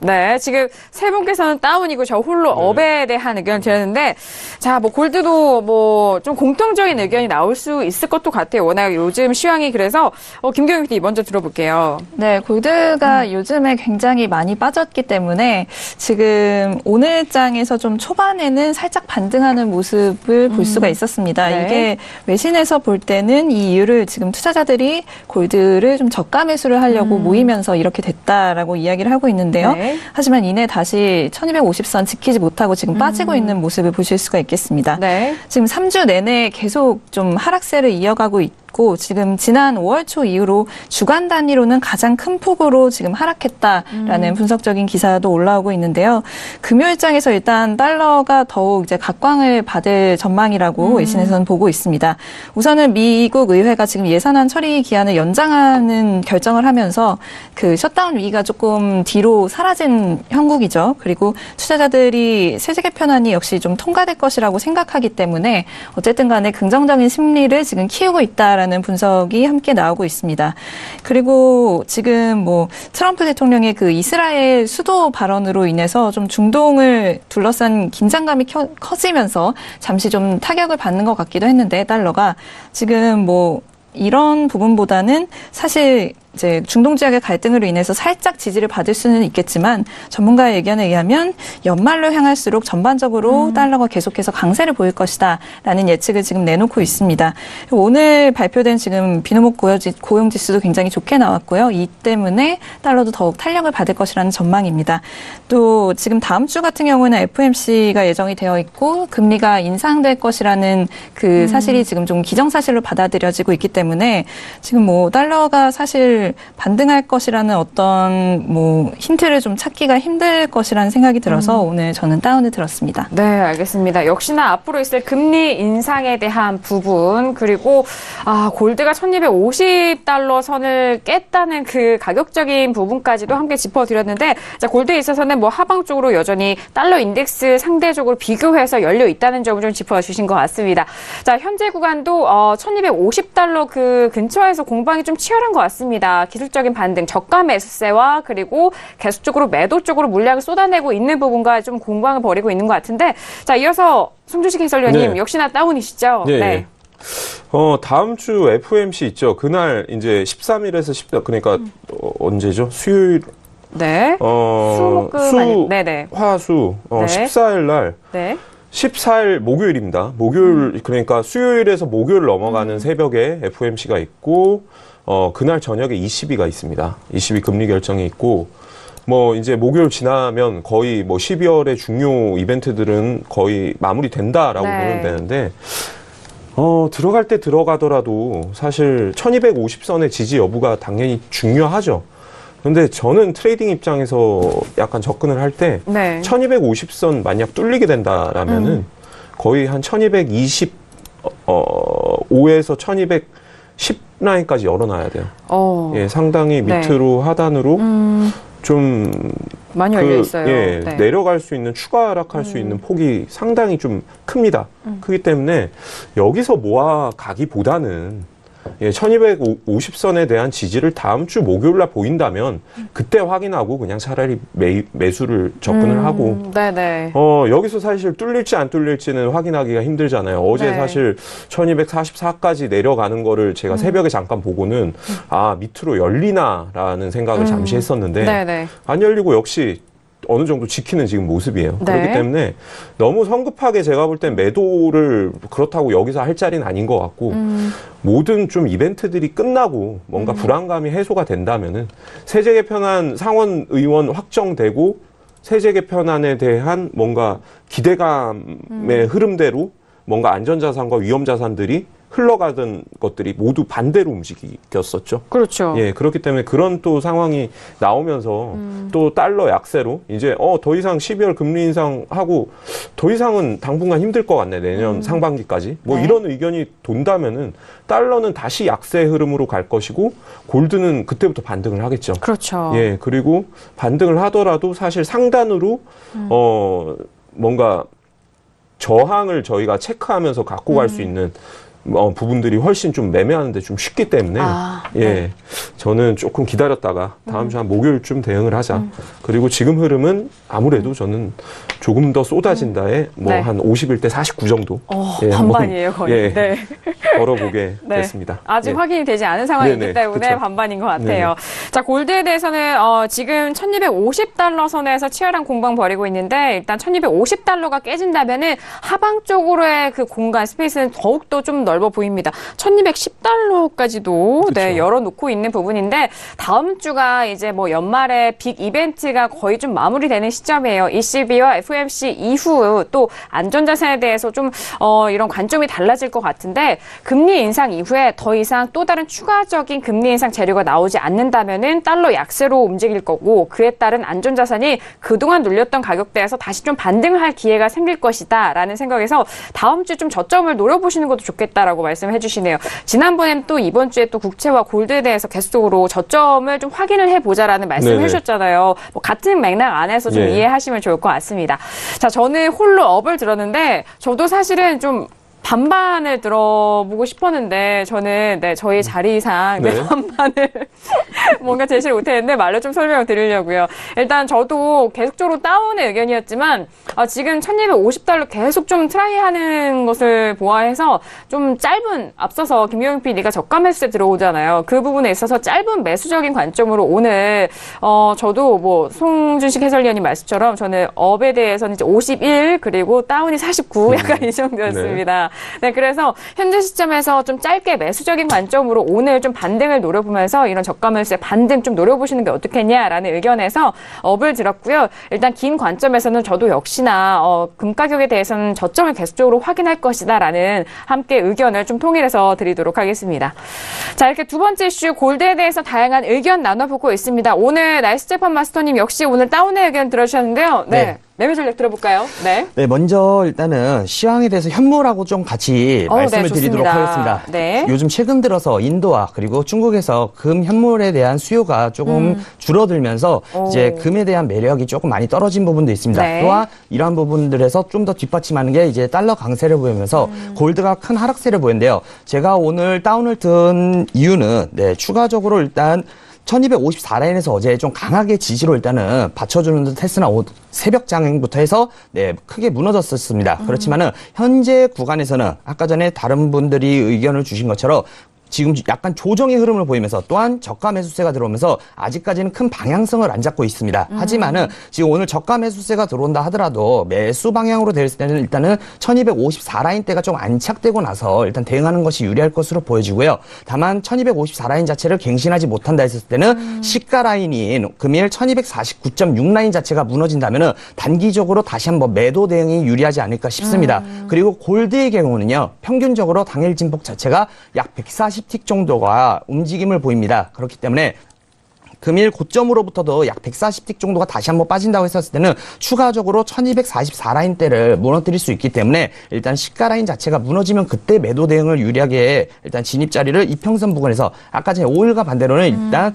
네, 지금 세 분께서는 다운이고 저 홀로 업에 대한 의견을 드렸는데, 자, 골드도 좀 공통적인 의견이 나올 수 있을 것도 같아요. 워낙 요즘 시황이 그래서, 김경희 PD 먼저 들어볼게요. 네, 골드가 요즘에 굉장히 많이 빠졌기 때문에 지금 오늘 장에서 좀 초반에는 살짝 반등하는 모습을 볼 수가 있었습니다. 네. 이게 외신에서 볼 때는 이 이유를 지금 투자자들이 골드를 좀 저가 매수를 하려고 모이면서 이렇게 됐다라고 이야기를 하고 있는데요. 네. 하지만 이내 다시 1250선 지키지 못하고 지금 빠지고 있는 모습을 보실 수가 있겠습니다. 네. 지금 3주 내내 계속 좀 하락세를 이어가고 있고 지금 지난 5월 초 이후로 주간 단위로는 가장 큰 폭으로 지금 하락했다라는 분석적인 기사도 올라오고 있는데요. 금요일장에서 일단 달러가 더욱 이제 각광을 받을 전망이라고 외신에서는 보고 있습니다. 우선은 미국 의회가 지금 예산안 처리 기한을 연장하는 결정을 하면서 그 셧다운 위기가 조금 뒤로 사라진 형국이죠. 그리고 투자자들이 세제 개편안이 역시 좀 통과될 것이라고 생각하기 때문에 어쨌든 간에 긍정적인 심리를 지금 키우고 있다라는 분석이 함께 나오고 있습니다. 그리고 지금 트럼프 대통령의 그 이스라엘 수도 발언으로 인해서 좀 중동을 둘러싼 긴장감이 커지면서 잠시 좀 타격을 받는 것 같기도 했는데 달러가 지금 이런 부분보다는 사실 이제 중동 지역의 갈등으로 인해서 살짝 지지를 받을 수는 있겠지만 전문가의 의견에 의하면 연말로 향할수록 전반적으로 달러가 계속해서 강세를 보일 것이다라는 예측을 지금 내놓고 있습니다. 오늘 발표된 지금 비노목 고용 지수도 굉장히 좋게 나왔고요. 이 때문에 달러도 더욱 탄력을 받을 것이라는 전망입니다. 또 지금 다음 주 같은 경우는 FOMC가 예정이 되어 있고 금리가 인상될 것이라는 그 사실이 지금 좀 기정사실로 받아들여지고 있기 때문에 지금 달러가 사실 반등할 것이라는 어떤 힌트를 좀 찾기가 힘들 것이라는 생각이 들어서 오늘 저는 다운을 들었습니다. 네, 알겠습니다. 역시나 앞으로 있을 금리 인상에 대한 부분, 그리고 골드가 1250달러 선을 깼다는 그 가격적인 부분까지도 함께 짚어드렸는데, 자, 골드에 있어서는 하방 쪽으로 여전히 달러 인덱스 상대적으로 비교해서 열려 있다는 점을 좀 짚어주신 것 같습니다. 자, 현재 구간도 1250달러 그 근처에서 공방이 좀 치열한 것 같습니다. 기술적인 반등, 저가 매수세와 그리고 계속적으로 매도 쪽으로 물량을 쏟아내고 있는 부분과 좀 공방을 벌이고 있는 것 같은데, 자, 이어서 송주식 해설위원님, 네. 역시나 다운이시죠? 네. 다음 주 FOMC 있죠. 그날 이제 13일에서 그러니까 언제죠? 수요일. 네. 네네. 화수. 네. 14일 날. 네. 14일 목요일입니다. 목요일, 그러니까 수요일에서 목요일 넘어가는 새벽에 FOMC가 있고, 그날 저녁에 ECB가 있습니다. ECB 금리 결정이 있고, 이제 목요일 지나면 거의 12월의 중요 이벤트들은 거의 마무리된다라고 네. 보면 되는데, 들어갈 때 들어가더라도 사실 1250선의 지지 여부가 당연히 중요하죠. 근데 저는 트레이딩 입장에서 약간 접근을 할 때 네. 1250선 만약 뚫리게 된다라면은 거의 한 1225에서 1210 라인까지 열어놔야 돼요. 예, 상당히 밑으로 하단으로 좀 많이 열려 있어요. 예, 네. 내려갈 수 있는 추가 하락할 수 있는 폭이 상당히 좀 큽니다. 크기 때문에 여기서 모아 가기보다는 1250선에 대한 지지를 다음 주 목요일 날 보인다면 그때 확인하고 그냥 차라리 매수를 접근을 하고 네네. 여기서 사실 뚫릴지 안 뚫릴지는 확인하기가 힘들잖아요. 어제 네. 사실 1244까지 내려가는 거를 제가 새벽에 잠깐 보고는 밑으로 열리나라는 생각을 잠시 했었는데 네네. 안 열리고 역시 어느 정도 지키는 지금 모습이에요. 네. 그렇기 때문에 너무 성급하게 제가 볼 땐 매도를 그렇다고 여기서 할 자리는 아닌 것 같고 모든 좀 이벤트들이 끝나고 뭔가 불안감이 해소가 된다면은 세제 개편안 상원 의원 확정되고 세제 개편안에 대한 뭔가 기대감의 흐름대로 뭔가 안전자산과 위험자산들이 흘러가던 것들이 모두 반대로 움직였었죠. 그렇죠. 예, 그렇기 때문에 그런 또 상황이 나오면서 또 달러 약세로 이제 더 이상 12월 금리 인상하고 더 이상은 당분간 힘들 것 같네. 내년 상반기까지. 뭐 네. 이런 의견이 돈다면은 달러는 다시 약세 흐름으로 갈 것이고 골드는 그때부터 반등을 하겠죠. 그렇죠. 예, 그리고 반등을 하더라도 사실 상단으로 뭔가 저항을 저희가 체크하면서 갖고 갈 수 있는 부분들이 훨씬 좀 매매하는데 좀 쉽기 때문에 예, 저는 조금 기다렸다가 다음 주 한 목요일쯤 대응을 하자. 그리고 지금 흐름은 아무래도 저는 조금 더 쏟아진다에 뭐 네. 한 51대 49 정도 반반이에요 거의. 예, 네. 걸어보게 네. 됐습니다. 아직 예. 확인이 되지 않은 상황이기 네네, 때문에 그쵸. 반반인 것 같아요. 자, 골드에 대해서는 지금 1250달러 선에서 치열한 공방 벌이고 있는데 일단 1250달러가 깨진다면은 하방 쪽으로의 그 공간 스페이스는 더욱더 좀 넓어 보입니다. 1210달러까지도 네, 열어놓고 있는 부분인데 다음 주가 이제 뭐 연말에 빅 이벤트가 거의 좀 마무리되는 시점이에요. ECB와 FOMC 이후 또 안전자산에 대해서 좀 이런 관점이 달라질 것 같은데 금리 인상 이후에 더 이상 또 다른 추가적인 금리 인상 재료가 나오지 않는다면은 달러 약세로 움직일 거고 그에 따른 안전자산이 그동안 눌렸던 가격대에서 다시 좀 반등할 기회가 생길 것이다라는 생각에서 다음 주에 좀 저점을 노려보시는 것도 좋겠다라고 말씀해 주시네요. 지난번엔 또 이번 주에 또 국채와 골드에 대해서 계속적으로 저점을 좀 확인을 해보자라는 말씀을 네네. 해주셨잖아요. 뭐 같은 맥락 안에서 좀 예. 이해하시면 좋을 것 같습니다. 자, 저는 홀로 업을 들었는데 저도 사실은 좀 반반을 들어보고 싶었는데 저는 저희 자리상 네. 반반을 뭔가 제시를 못했는데 말로 좀 설명을 드리려고요. 일단 저도 계속적으로 다운의 의견이었지만 지금 1250달러 계속 좀 트라이하는 것을 보아해서 좀 짧은 앞서서 김경민 PD가 저가 매수세 들어오잖아요. 그 부분에 있어서 짧은 매수적인 관점으로 오늘 저도 뭐 송준식 해설위원님 말씀처럼 저는 업에 대해서는 이제 51 그리고 다운이 49 약간 이 정도였습니다. 네, 그래서 현재 시점에서 좀 짧게 매수적인 관점으로 오늘 좀 반등을 노려보면서 이런 저가 매수세 반등 좀 노려보시는 게 어떻겠냐라는 의견에서 업을 들었고요. 일단 긴 관점에서는 저도 역시나 금 가격에 대해서는 저점을 계속적으로 확인할 것이다라는 함께 의견을 좀 통일해서 드리도록 하겠습니다. 자, 이렇게 두 번째 이슈 골드에 대해서 다양한 의견 나눠보고 있습니다. 오늘 나이스 재판 마스터님 역시 오늘 다운의 의견 들어주셨는데요. 네. 매매 전략 들어볼까요? 네. 네, 먼저 일단은 시황에 대해서 현물하고 좀 같이 말씀을 네, 드리도록 좋습니다. 하겠습니다. 네. 요즘 최근 들어서 인도와 그리고 중국에서 금 현물에 대한 수요가 조금 줄어들면서 이제 금에 대한 매력이 조금 많이 떨어진 부분도 있습니다. 네. 또한 이러한 부분들에서 좀 더 뒷받침하는 게 이제 달러 강세를 보이면서 골드가 큰 하락세를 보였는데요. 제가 오늘 다운을 든 이유는 추가적으로 일단 1254라인에서 어제 좀 강하게 지지로 일단은 받쳐주는 듯 했으나 새벽 장부터 해서 크게 무너졌었습니다. 그렇지만은 현재 구간에서는 아까 전에 다른 분들이 의견을 주신 것처럼 지금 약간 조정의 흐름을 보이면서 또한 저가 매수세가 들어오면서 아직까지는 큰 방향성을 안 잡고 있습니다. 하지만은 지금 오늘 저가 매수세가 들어온다 하더라도 매수 방향으로 될 때는 일단은 1254라인대가 좀 안착되고 나서 일단 대응하는 것이 유리할 것으로 보여지고요. 다만 1254라인 자체를 갱신하지 못한다 했을 때는 시가 라인인 금일 1249.6 라인 자체가 무너진다면은 단기적으로 다시 한번 매도 대응이 유리하지 않을까 싶습니다. 그리고 골드의 경우는요. 평균적으로 당일 진폭 자체가 약 140틱 정도가 움직임을 보입니다. 그렇기 때문에 금일 고점으로부터도 약 140틱 정도가 다시 한번 빠진다고 했었을 때는 추가적으로 1244라인대를 무너뜨릴 수 있기 때문에 일단 시가 라인 자체가 무너지면 그때 매도 대응을 유리하게 일단 진입 자리를 이평선 부근에서 아까 전에 5일과 반대로는 일단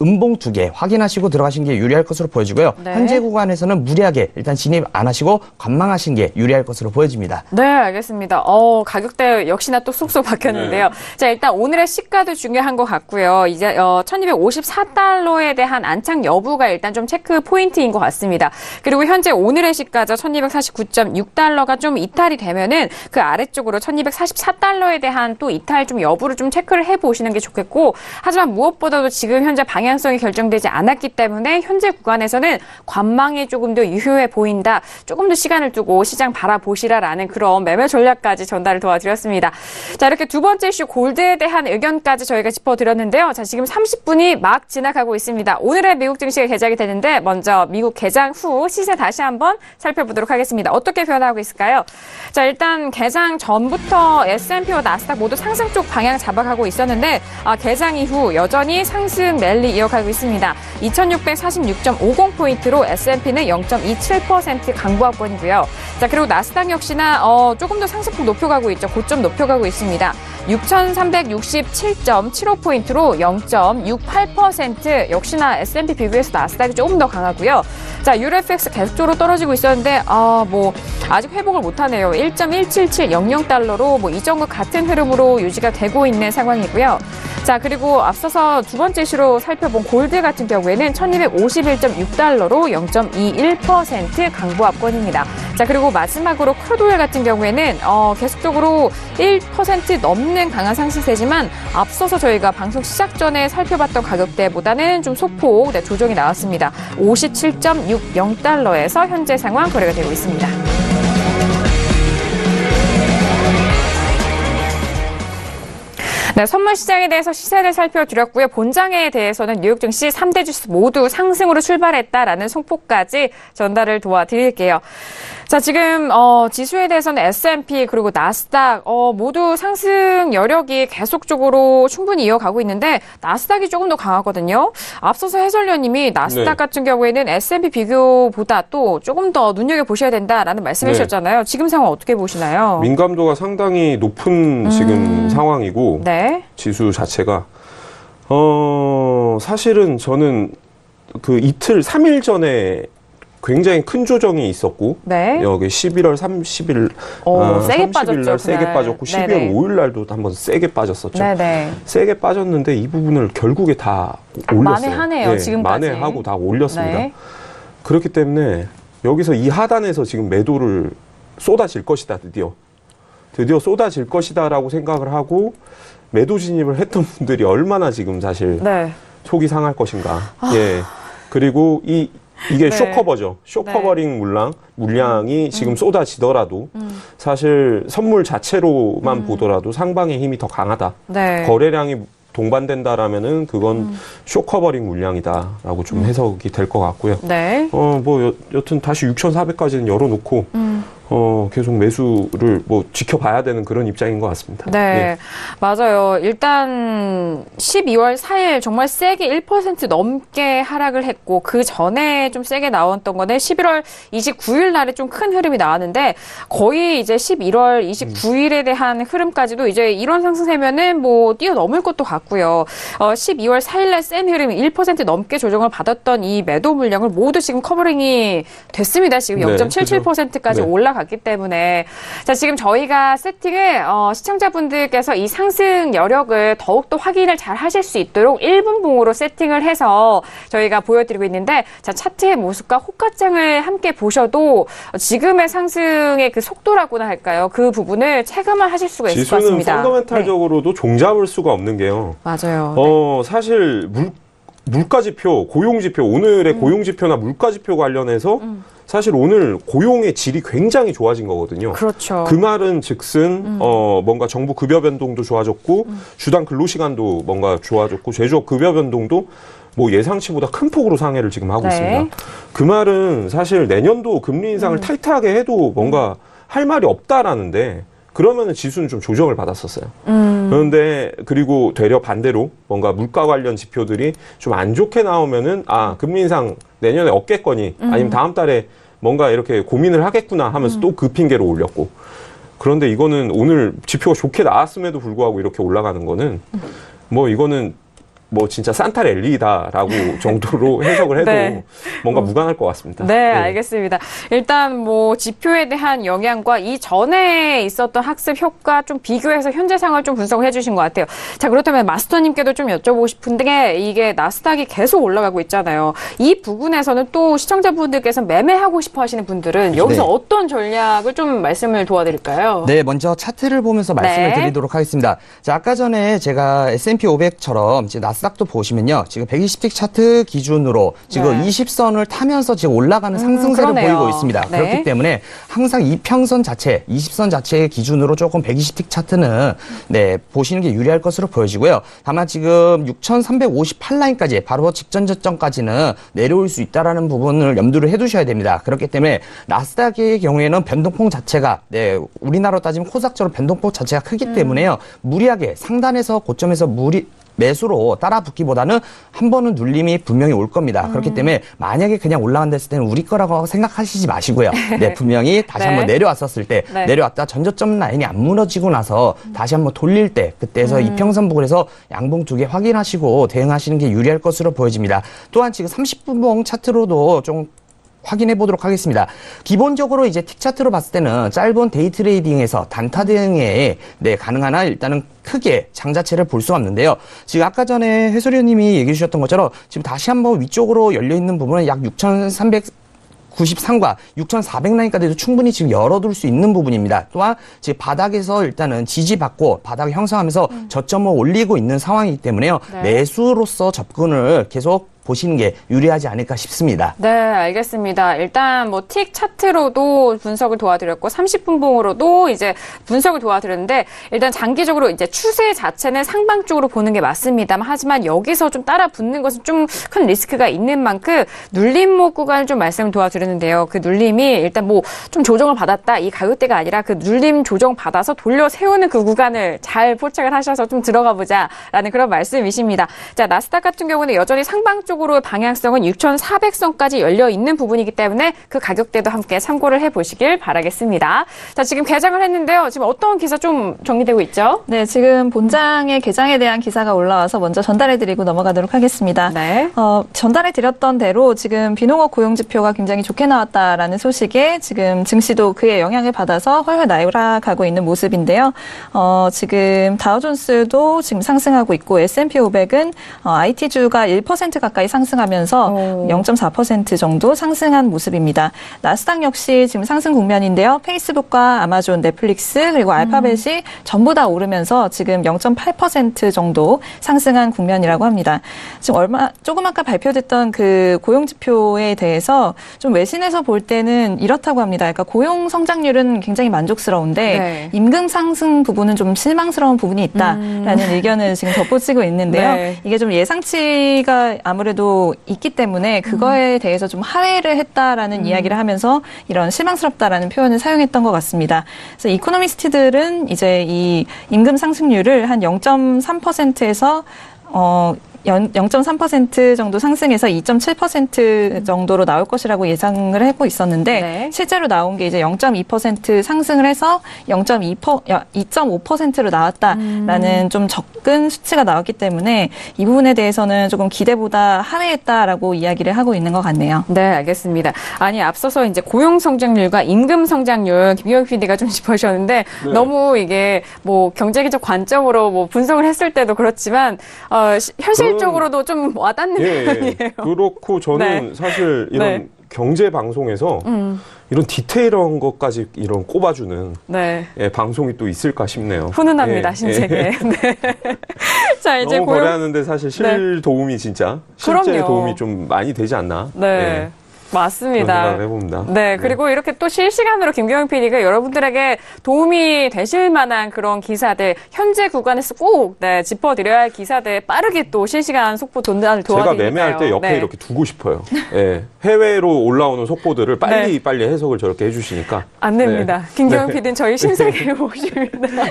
음봉 2개 확인하시고 들어가신 게 유리할 것으로 보여지고요. 네. 현재 구간에서는 무리하게 일단 진입 안 하시고 관망하신 게 유리할 것으로 보여집니다. 네, 알겠습니다. 가격대 역시나 또 쏙쏙 박혔는데요. 자, 일단 오늘의 시가도 중요한 것 같고요. 이제 1254달러에 대한 안착 여부가 일단 좀 체크 포인트인 것 같습니다. 그리고 현재 오늘의 시가죠. 1249.6달러가 좀 이탈이 되면은 그 아래쪽으로 1244달러에 대한 또 이탈 좀 여부를 좀 체크를 해보시는 게 좋겠고, 하지만 무엇보다도 지금 현재 방향성이 결정되지 않았기 때문에 현재 구간에서는 관망이 조금 더 유효해 보인다. 조금 더 시간을 두고 시장 바라보시라라는 그런 매매 전략까지 전달을 도와드렸습니다. 자, 이렇게 두 번째 이슈 골드에 대한 의견까지 저희가 짚어드렸는데요. 자, 지금 30분이 막 지나가고 있습니다. 오늘의 미국 증시가 개장이 되는데 먼저 미국 개장 후 시세 다시 한번 살펴보도록 하겠습니다. 어떻게 변화하고 있을까요? 자, 일단 개장 전부터 S&P와 나스닥 모두 상승 쪽 방향 잡아가고 있었는데 개장 이후 여전히 상승 랠리 이어가고 있습니다. 2646.50포인트로 S&P는 0.27% 강보합권이고요. 자, 그리고 나스닥 역시나 조금 더 상승폭 높여가고 있죠. 고점 높여가고 있습니다. 6,367.75포인트로 0.68% 역시나 S&P 비교해서 나스닥이 조금 더 강하고요. 자, 유로FX 계속적으로 떨어지고 있었는데 아직 회복을 못하네요. 1.17700달러로 이전과 같은 흐름으로 유지가 되고 있는 상황이고요. 자, 그리고 앞서서 두 번째 이슈로 살펴본 골드 같은 경우에는 1251.6달러로 0.21% 강보합권입니다. 자, 그리고 마지막으로 크루드오일 같은 경우에는 계속적으로 1% 넘는 강한 상승세지만 앞서서 저희가 방송 시작 전에 살펴봤던 가격대보다는 좀 소폭 조정이 나왔습니다. 57.60달러에서 현재 상황 거래가 되고 있습니다. 네, 선물 시장에 대해서 시세를 살펴드렸고요. 본장에 대해서는 뉴욕 증시 3대 지수 모두 상승으로 출발했다라는 속보까지 전달을 도와드릴게요. 자, 지금 지수에 대해서는 S&P 그리고 나스닥 모두 상승 여력이 계속적으로 충분히 이어가고 있는데 나스닥이 조금 더 강하거든요. 앞서서 해설위원님이 나스닥 같은 경우에는 S&P 비교보다 또 조금 더 눈여겨보셔야 된다라는 말씀을 하셨잖아요. 지금 상황 어떻게 보시나요? 민감도가 상당히 높은 지금 상황이고 네. 지수 자체가 사실은 저는 그 이틀 3일 전에 굉장히 큰 조정이 있었고 여기 11월 30일 세게 30일 빠졌죠. 날 세게 빠졌고 12월 5일 날도 한번 세게 빠졌었죠. 네네. 세게 빠졌는데 이 부분을 결국에 다 올렸어요. 만회하네요. 지금까지. 만회하고 다 올렸습니다. 네. 그렇기 때문에 여기서 이 하단에서 지금 매도를 쏟아질 것이다. 드디어 쏟아질 것이다라고 생각을 하고 매도 진입을 했던 분들이 얼마나 지금 사실 속이 상할 것인가. 그리고 이게 쇼커버죠. 쇼커버링 물량이 지금 쏟아지더라도 사실 선물 자체로만 보더라도 상방의 힘이 더 강하다. 거래량이 동반된다라면은 그건 쇼커버링 물량이다라고 좀 해석이 될 것 같고요. 여튼 다시 6,400까지는 열어놓고 계속 매수를 지켜봐야 되는 그런 입장인 것 같습니다. 네, 맞아요. 일단 12월 4일 정말 세게 1% 넘게 하락을 했고 그 전에 좀 세게 나왔던 거는 11월 29일 날에 좀 큰 흐름이 나왔는데 거의 이제 11월 29일에 대한 흐름까지도 이제 이런 상승세면은 뛰어넘을 것도 같고요. 12월 4일 날 센 흐름이 1% 넘게 조정을 받았던 이 매도 물량을 모두 지금 커버링이 됐습니다. 지금 0.77%까지 올라 올라갔기 때문에 자, 지금 저희가 세팅을 시청자분들께서 이 상승 여력을 더욱더 확인을 잘 하실 수 있도록 1분 봉으로 세팅을 해서 저희가 보여드리고 있는데 자, 차트의 모습과 호가장을 함께 보셔도 지금의 상승의 그 속도라고나 할까요? 그 부분을 체감을 하실 수가 있을 것 같습니다. 지수는 펀더멘탈적으로도 종잡을 수가 없는 게요. 맞아요. 사실 물가지표, 고용지표, 오늘의 고용지표나 물가지표 관련해서 사실 오늘 고용의 질이 굉장히 좋아진 거거든요. 그렇죠. 그 말은 즉슨 뭔가 정부 급여 변동도 좋아졌고 주당 근로시간도 뭔가 좋아졌고 제조업 급여 변동도 뭐 예상치보다 큰 폭으로 상회를 지금 하고 있습니다. 그 말은 사실 내년도 금리 인상을 타이트하게 해도 뭔가 할 말이 없다라는데 그러면은 지수는 좀 조정을 받았었어요. 그런데 그리고 되려 반대로 뭔가 물가 관련 지표들이 좀 안 좋게 나오면은 금리 인상 내년에 없겠거니 아니면 다음 달에 뭔가 이렇게 고민을 하겠구나 하면서 또 그 핑계로 올렸고 그런데 이거는 오늘 지표가 좋게 나왔음에도 불구하고 이렇게 올라가는 거는 뭐 이거는 뭐 진짜 산타랠리다라고 정도로 해석을 해도 네. 뭔가 무관할 것 같습니다. 네, 알겠습니다. 일단 뭐 지표에 대한 영향과 이전에 있었던 학습 효과 좀 비교해서 현재 상황을 좀 분석을 해주신 것 같아요. 자, 그렇다면 마스터님께도 좀 여쭤보고 싶은 게 이게 나스닥이 계속 올라가고 있잖아요. 이 부분에서는 또 시청자분들께서 매매하고 싶어 하시는 분들은 여기서 네. 어떤 전략을 좀 말씀을 도와드릴까요? 네, 먼저 차트를 보면서 말씀을 드리도록 하겠습니다. 자, 아까 전에 제가 S&P 500처럼 이제 나스닥도 보시면요. 지금 120틱 차트 기준으로 지금 20선을 타면서 지금 올라가는 상승세를 그러네요. 보이고 있습니다. 네. 그렇기 때문에 항상 이평선 자체, 20선 자체의 기준으로 조금 120틱 차트는 네, 보시는 게 유리할 것으로 보여지고요. 다만 지금 6,358라인까지 바로 직전 저점까지는 내려올 수 있다라는 부분을 염두를 해두셔야 됩니다. 그렇기 때문에 나스닥의 경우에는 변동폭 자체가 네, 우리나라로 따지면 코스닥처럼 변동폭 자체가 크기 때문에요. 무리하게 상단에서 고점에서 매수로 따라 붙기보다는 한 번은 눌림이 분명히 올 겁니다. 그렇기 때문에 만약에 그냥 올라간다 했을 때는 우리 거라고 생각하시지 마시고요. 네, 분명히 다시 네. 한번 내려왔었을 때 네. 내려왔다 전저점 라인이 안 무너지고 나서 다시 한번 돌릴 때 그때에서 이평선 부근에서 양봉 두 개 확인하시고 대응하시는 게 유리할 것으로 보여집니다. 또한 지금 30분봉 차트로도 좀 확인해 보도록 하겠습니다. 기본적으로 이제 틱 차트로 봤을 때는 짧은 데이 트레이딩에서 단타 대응에 네, 가능한 한 일단은 크게 장 자체를 볼 수가 없는데요. 지금 아까 전에 해설위원님이 얘기해 주셨던 것처럼 지금 다시 한번 위쪽으로 열려 있는 부분은 약 6,393과 6,400라인까지도 충분히 지금 열어둘 수 있는 부분입니다. 또한 지금 바닥에서 일단은 지지받고 바닥을 형성하면서 저점을 올리고 있는 상황이기 때문에요. 네. 매수로서 접근을 계속 보시는 게 유리하지 않을까 싶습니다. 네, 알겠습니다. 일단 뭐 틱 차트로도 분석을 도와드렸고 30분봉으로도 이제 분석을 도와드렸는데 일단 장기적으로 이제 추세 자체는 상방 쪽으로 보는 게 맞습니다만 하지만 여기서 좀 따라 붙는 것은 좀 큰 리스크가 있는 만큼 눌림목 구간을 좀 말씀을 도와드렸는데요. 그 눌림이 일단 뭐 좀 조정을 받았다 이 가격대가 아니라 그 눌림 조정 받아서 돌려 세우는 그 구간을 잘 포착을 하셔서 좀 들어가 보자라는 그런 말씀이십니다. 자, 나스닥 같은 경우는 여전히 상방 쪽으로 방향성은 6,400선까지 열려 있는 부분이기 때문에 그 가격대도 함께 참고를 해보시길 바라겠습니다. 자, 지금 개장을 했는데요. 지금 어떤 기사 좀 정리되고 있죠? 네, 지금 본장의 개장에 대한 기사가 올라와서 먼저 전달해드리고 넘어가도록 하겠습니다. 네. 전달해드렸던 대로 지금 비농업 고용지표가 굉장히 좋게 나왔다라는 소식에 지금 증시도 그의 영향을 받아서 훨훨 날아가고 있는 모습인데요. 지금 다우존스도 지금 상승하고 있고 S&P 500은 IT주가 1% 가까이 상승하면서 0.4% 정도 상승한 모습입니다. 나스닥 역시 지금 상승 국면인데요. 페이스북과 아마존, 넷플릭스 그리고 알파벳이 전부 다 오르면서 지금 0.8% 정도 상승한 국면이라고 합니다. 지금 조금 아까 발표됐던 그 고용지표에 대해서 좀 외신에서 볼 때는 이렇다고 합니다. 그러니까 고용 성장률은 굉장히 만족스러운데 네. 임금 상승 부분은 좀 실망스러운 부분이 있다라는 의견을 지금 덧붙이고 있는데요. 네. 이게 좀 예상치가 아무래도 있기 때문에 그거에 대해서 좀 하회를 했다라는 이야기를 하면서 이런 실망스럽다라는 표현을 사용했던 것 같습니다. 그래서 이코노미스트들은 이제 이 임금 상승률을 한 0.3%에서 0.3% 정도 상승해서 2.7% 정도로 나올 것이라고 예상을 하고 있었는데 네. 실제로 나온 게 이제 0.2% 상승을 해서 2.5%로 나왔다라는 좀 적은 수치가 나왔기 때문에 이 부분에 대해서는 조금 기대보다 하회했다라고 이야기를 하고 있는 것 같네요. 네, 알겠습니다. 아니, 앞서서 이제 고용 성장률과 임금 성장률 김경희 PD가 좀 짚어주셨는데 네. 너무 이게 뭐 경제기적 관점으로 뭐 분석을 했을 때도 그렇지만 현실적으로도 좀 와닿는 편이에요. 그렇고 저는 네. 사실 이런 네. 경제 방송에서 이런 디테일한 것까지 이런 꼽아주는 네. 예, 방송이 또 있을까 싶네요. 훈훈합니다, 예, 신세계. 예. 네. 자, 이제 너무 거래하는데 사실 도움이 진짜 실제 그럼요. 도움이 좀 많이 되지 않나? 네. 예, 맞습니다. 그런 생각을 해봅니다. 네, 그리고 이렇게 또 실시간으로 김경영 PD가 여러분들에게 도움이 되실 만한 그런 기사들, 현재 구간에서 꼭 짚어드려야 할 기사들 빠르게 또 실시간 속보 전달을 도와드리니까요. 제가 매매할 때 옆에 네. 이렇게 두고 싶어요. 예, 해외로 올라오는 속보들을 빨리 해석을 저렇게 해주시니까. 안 됩니다. 네. 김경영 네. PD는 저희 신세계 모십니다.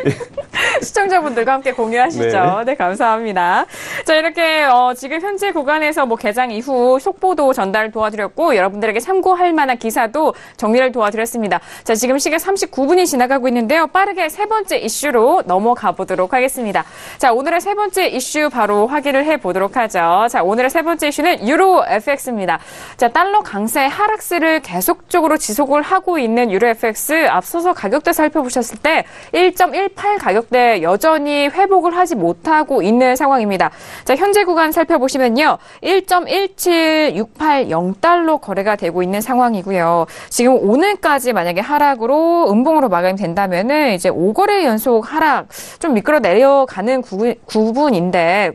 시청자분들과 함께 공유하시죠. 네, 감사합니다. 자, 이렇게 지금 현재 구간에서 뭐 개장 이후 속보도 전달 도와드렸고 여러분들에게 참고할 만한 기사도 정리를 도와드렸습니다. 자, 지금 시각 39분이 지나가고 있는데요. 빠르게 세 번째 이슈로 넘어가 보도록 하겠습니다. 자, 오늘의 세 번째 이슈 바로 확인을 해보도록 하죠. 자, 오늘의 세 번째 이슈는 유로 FX입니다. 자, 달러 강세 하락세를 계속적으로 지속을 하고 있는 유로 FX 앞서서 가격대 살펴보셨을 때 1.18 가격대 여전히 회복을 하지 못하고 있는 상황입니다. 자, 현재 구간 살펴보시면요. 1.17680달러 거래가 되고 있는 상황이고요. 지금 오늘까지 만약에 하락으로 음봉으로 마감이 된다면은 이제 5거래 연속 하락 좀 미끄러 내려가는 구간인데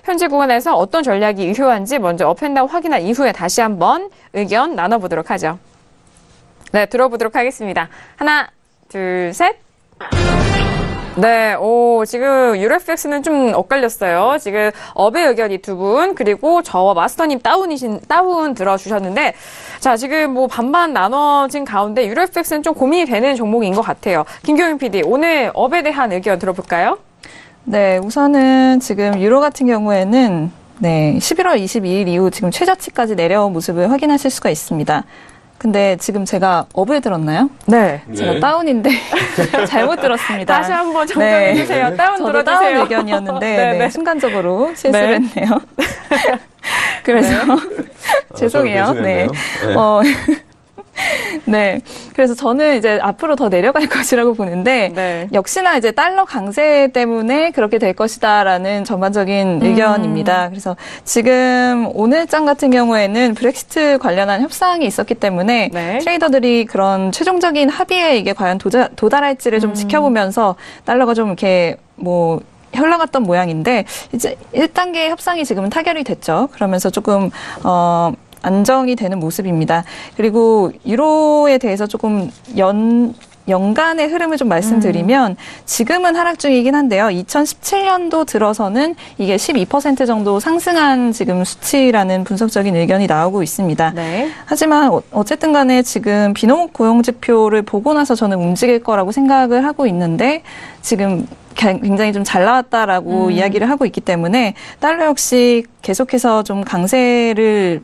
현재 구간에서 어떤 전략이 유효한지 먼저 업앤다운 확인한 이후에 다시 한번 의견 나눠보도록 하죠. 네, 들어보도록 하겠습니다. 하나, 둘, 셋. 네, 지금 유로FX는 좀 엇갈렸어요. 지금 업의 의견이 두 분, 그리고 저와 마스터님 다운 들어주셨는데, 자, 지금 뭐 반반 나눠진 가운데 유로FX는 좀 고민이 되는 종목인 것 같아요. 김경윤 PD, 오늘 업에 대한 의견 들어볼까요? 네, 우선은 지금 유로 같은 경우에는 11월 22일 이후 지금 최저치까지 내려온 모습을 확인하실 수가 있습니다. 근데 지금 제가 업을 들었나요? 네. 제가 다운인데 잘못 들었습니다. 다시 한번 정정해 주세요. 다운 저도 들어주세요. 다운 의견이었는데 순간적으로 실수를 했네요. 그래서 죄송해요. 네. 네. 그래서 저는 이제 앞으로 더 내려갈 것이라고 보는데 역시나 이제 달러 강세 때문에 그렇게 될 것이다라는 전반적인 의견입니다. 그래서 지금 오늘장 같은 경우에는 브렉시트 관련한 협상이 있었기 때문에 트레이더들이 그런 최종적인 합의에 이게 과연 도달할지를 좀 지켜보면서 달러가 좀 이렇게 흘러갔던 모양인데 이제 1단계 협상이 지금은 타결이 됐죠. 그러면서 조금 안정이 되는 모습입니다. 그리고 유로에 대해서 조금 연간의 흐름을 좀 말씀드리면 지금은 하락 중이긴 한데요. 2017년도 들어서는 이게 12% 정도 상승한 지금 수치라는 분석적인 의견이 나오고 있습니다. 하지만 어쨌든 간에 지금 비농업 고용지표를 보고 나서 저는 움직일 거라고 생각을 하고 있는데 지금 굉장히 좀 잘 나왔다라고 이야기를 하고 있기 때문에 달러 역시 계속해서 좀 강세로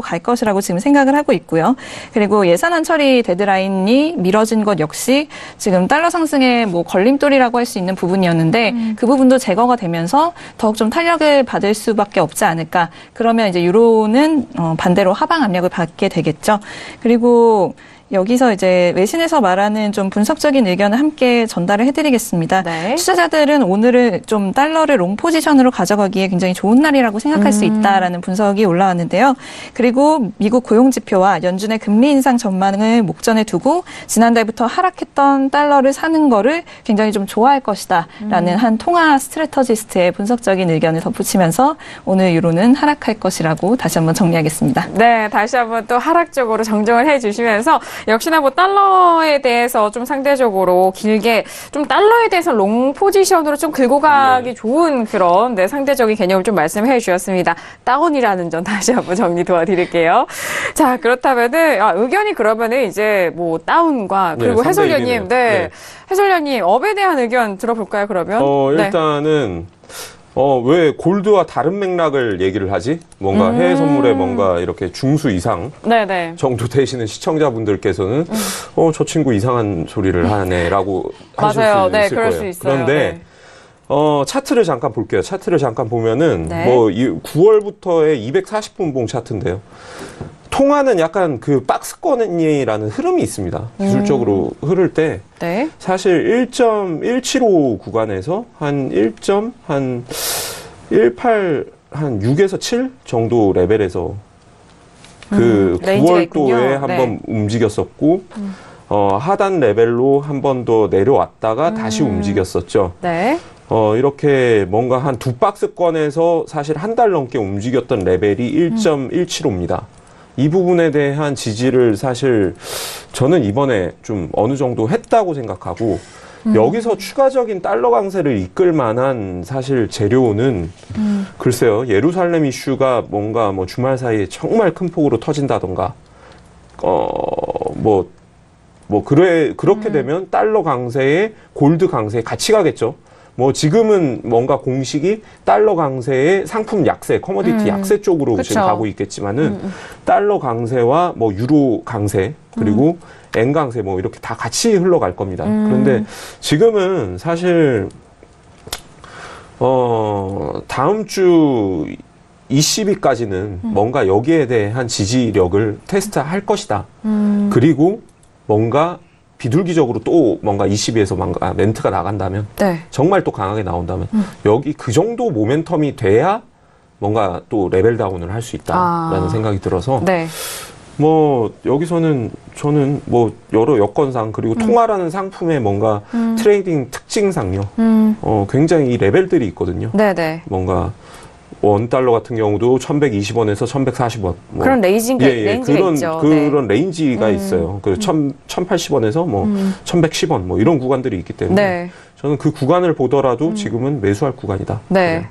갈 것이라고 지금 생각을 하고 있고요. 그리고 예산안 처리 데드라인이 미뤄진 것 역시 지금 달러 상승의 걸림돌이라고 할 수 있는 부분이었는데 그 부분도 제거가 되면서 더욱 좀 탄력을 받을 수밖에 없지 않을까. 그러면 이제 유로는 반대로 하방 압력을 받게 되겠죠. 그리고 여기서 이제 외신에서 말하는 좀 분석적인 의견을 함께 전달을 해드리겠습니다. 투자자들은 오늘은 좀 달러를 롱 포지션으로 가져가기에 굉장히 좋은 날이라고 생각할 수 있다라는 분석이 올라왔는데요. 그리고 미국 고용지표와 연준의 금리 인상 전망을 목전에 두고 지난달부터 하락했던 달러를 사는 거를 굉장히 좀 좋아할 것이다라는 한 통화 스트래터지스트의 분석적인 의견을 덧붙이면서 오늘 유로는 하락할 것이라고 다시 한번 정리하겠습니다. 네, 다시 한번 또 하락적으로 정정을 해주시면서 역시나 달러에 대해서 좀 상대적으로 길게 좀 달러에 대해서 롱 포지션으로 좀 긁고 가기 좋은 그런 상대적인 개념을 좀 말씀해 주셨습니다. 다운이라는 점 다시 한번 정리 도와드릴게요. 자, 그렇다면은 의견이 그러면은 이제 다운과 그리고 해설위원님, 해설위원님 업에 대한 의견 들어볼까요? 그러면 일단은 왜 골드와 다른 맥락을 얘기를 하지? 뭔가 해외 선물에 뭔가 이렇게 중수 이상 네네. 정도 되시는 시청자분들께서는 저 친구 이상한 소리를 하네라고 하실 맞아요. 수 네, 있을 그럴 거예요. 수 있어요. 그런데 네. 차트를 잠깐 볼게요. 차트를 잠깐 보면은 네. 9월부터의 240분봉 차트인데요. 통화는 약간 그 박스권이라는 흐름이 있습니다. 기술적으로 흐를 때 네. 사실 1.175 구간에서 한 1.18 한 6에서 7 정도 레벨에서 그 레인지가 있군요. 9월도에 한번 움직였었고 하단 레벨로 한 번 더 내려왔다가 다시 움직였었죠. 네. 이렇게 뭔가 한 두 박스권에서 사실 한 달 넘게 움직였던 레벨이 1.175입니다. 이 부분에 대한 지지를 사실 저는 이번에 좀 어느 정도 했다고 생각하고 여기서 추가적인 달러 강세를 이끌 만한 사실 재료는 글쎄요. 예루살렘 이슈가 뭔가 뭐 주말 사이에 정말 큰 폭으로 터진다던가 그렇게 되면 달러 강세에 골드 강세에 같이 가겠죠. 뭐 지금은 뭔가 공식이 달러 강세의 상품 약세, 커머디티 약세 쪽으로 그쵸. 지금 가고 있겠지만은 달러 강세와 뭐 유로 강세 그리고 엔 강세 뭐 이렇게 다 같이 흘러갈 겁니다. 그런데 지금은 사실 다음 주 ECB까지는 뭔가 여기에 대한 지지력을 테스트할 것이다. 그리고 뭔가 비둘기적으로 또 뭔가 ECB에서 뭔가 멘트가 나간다면 네. 정말 또 강하게 나온다면 여기 그 정도 모멘텀이 돼야 뭔가 또 레벨 다운을 할 수 있다라는 생각이 들어서 네. 뭐 여기서는 저는 뭐 여러 여건상 그리고 통화라는 상품의 뭔가 트레이딩 특징상요 굉장히 이 레벨들이 있거든요. 네네. 뭔가 $1 같은 경우도 1,120원에서 1,140원. 뭐. 그런 레인지가 그런, 있죠. 그런 레인지가 있어요. 그 1,080원에서 뭐 1,110원 뭐 이런 구간들이 있기 때문에 네. 저는 그 구간을 보더라도 지금은 매수할 구간이다. 네.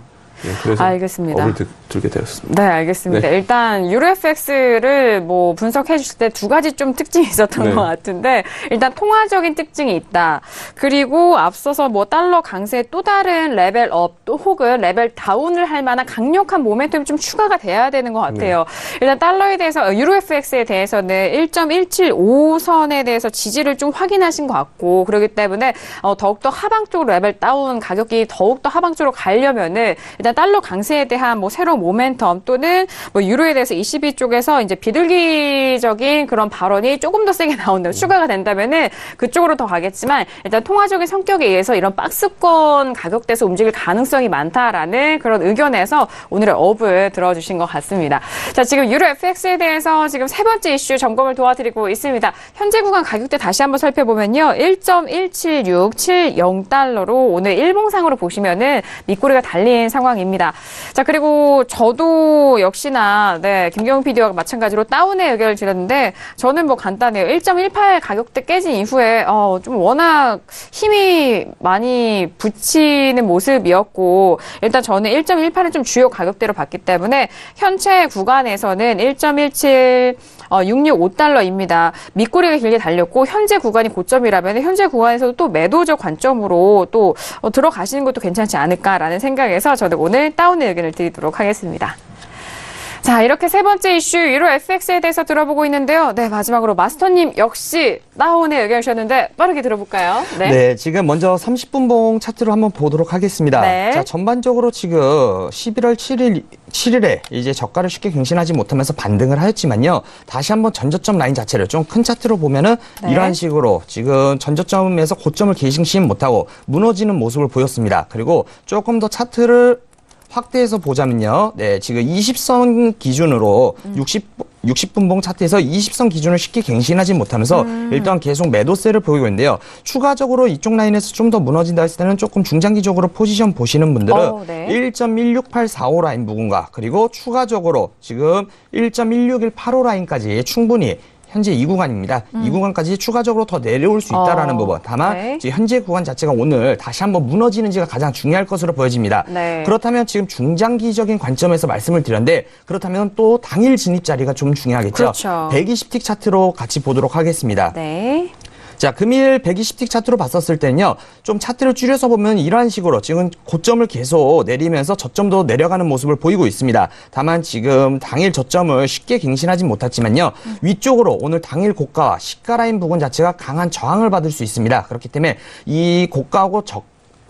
그래서 알겠습니다. 업을 들게 되었습니다. 네, 알겠습니다. 네. 일단 유로FX를 뭐 분석해 주실 때 두 가지 좀 특징이 있었던 네. 것 같은데 일단 통화적인 특징이 있다. 그리고 앞서서 뭐 달러 강세 또 다른 레벨 업 또 혹은 레벨 다운을 할 만한 강력한 모멘텀이 좀 추가가 돼야 되는 것 같아요. 일단 달러에 대해서 유로FX에 대해서는 1.175선에 대해서 지지를 좀 확인하신 것 같고 그렇기 때문에 더욱더 하방 쪽으로 레벨 다운 가격이 더욱더 하방 쪽으로 가려면은 일단 달러 강세에 대한 뭐 새로운 모멘텀 또는 뭐 유로에 대해서 ECB 쪽에서 이제 비둘기적인 그런 발언이 조금 더 세게 나온다. 추가가 된다면은 그쪽으로 더 가겠지만 일단 통화적인 성격에 의해서 이런 박스권 가격대에서 움직일 가능성이 많다라는 그런 의견에서 오늘의 업을 들어주신 것 같습니다. 자, 지금 유로 FX에 대해서 지금 세 번째 이슈 점검을 도와드리고 있습니다. 현재 구간 가격대 다시 한번 살펴보면요. 1.17670달러로 오늘 일봉상으로 보시면은 밑꼬리가 달린 상황입니다. 자, 그리고 저도 역시나 김경훈 PD와 마찬가지로 다운의 의견을 드렸는데 저는 뭐 간단해요. 1.18 가격대 깨진 이후에 좀 워낙 힘이 많이 붙이는 모습이었고 일단 저는 1.18은 좀 주요 가격대로 봤기 때문에 현재 구간에서는 1.17665달러입니다. 밑꼬리가 길게 달렸고 현재 구간이 고점이라면 현재 구간에서도 또 매도적 관점으로 또 들어가시는 것도 괜찮지 않을까라는 생각에서 저는 오늘 다운의 의견을 드리도록 하겠습니다. 자, 이렇게 세 번째 이슈 유로 FX에 대해서 들어보고 있는데요. 네, 마지막으로 마스터님 역시 다운의 의견 주셨는데 빠르게 들어볼까요? 네, 지금 먼저 30분봉 차트로 한번 보도록 하겠습니다. 네. 자, 전반적으로 지금 11월 7일에 이제 저가를 쉽게 갱신하지 못하면서 반등을 하였지만요. 다시 한번 전저점 라인 자체를 좀 큰 차트로 보면은 이러한 식으로 지금 전저점에서 고점을 계승시 못하고 무너지는 모습을 보였습니다. 그리고 조금 더 차트를 확대해서 보자면요. 네, 지금 20선 기준으로 60분봉 차트에서 20선 기준을 쉽게 갱신하지 못하면서 일단 계속 매도세를 보이고 있는데요. 추가적으로 이쪽 라인에서 좀 더 무너진다 했을 때는 조금 중장기적으로 포지션 보시는 분들은 네. 1.16845 라인 부분과 그리고 추가적으로 지금 1.16185 라인까지 충분히 현재 이 구간입니다. 이 구간까지 추가적으로 더 내려올 수 있다라는 부분. 다만 네. 지금 현재 구간 자체가 오늘 다시 한번 무너지는지가 가장 중요할 것으로 보여집니다. 네. 그렇다면 지금 중장기적인 관점에서 말씀을 드렸는데 그렇다면 또 당일 진입 자리가 좀 중요하겠죠. 그렇죠. 120틱 차트로 같이 보도록 하겠습니다. 네. 자, 금일 120틱 차트로 봤었을 때는요, 좀 차트를 줄여서 보면 이러한 식으로 지금 고점을 계속 내리면서 저점도 내려가는 모습을 보이고 있습니다. 다만 지금 당일 저점을 쉽게 갱신하진 못했지만요, 위쪽으로 오늘 당일 고가와 시가 라인 부근 자체가 강한 저항을 받을 수 있습니다. 그렇기 때문에 이 고가하고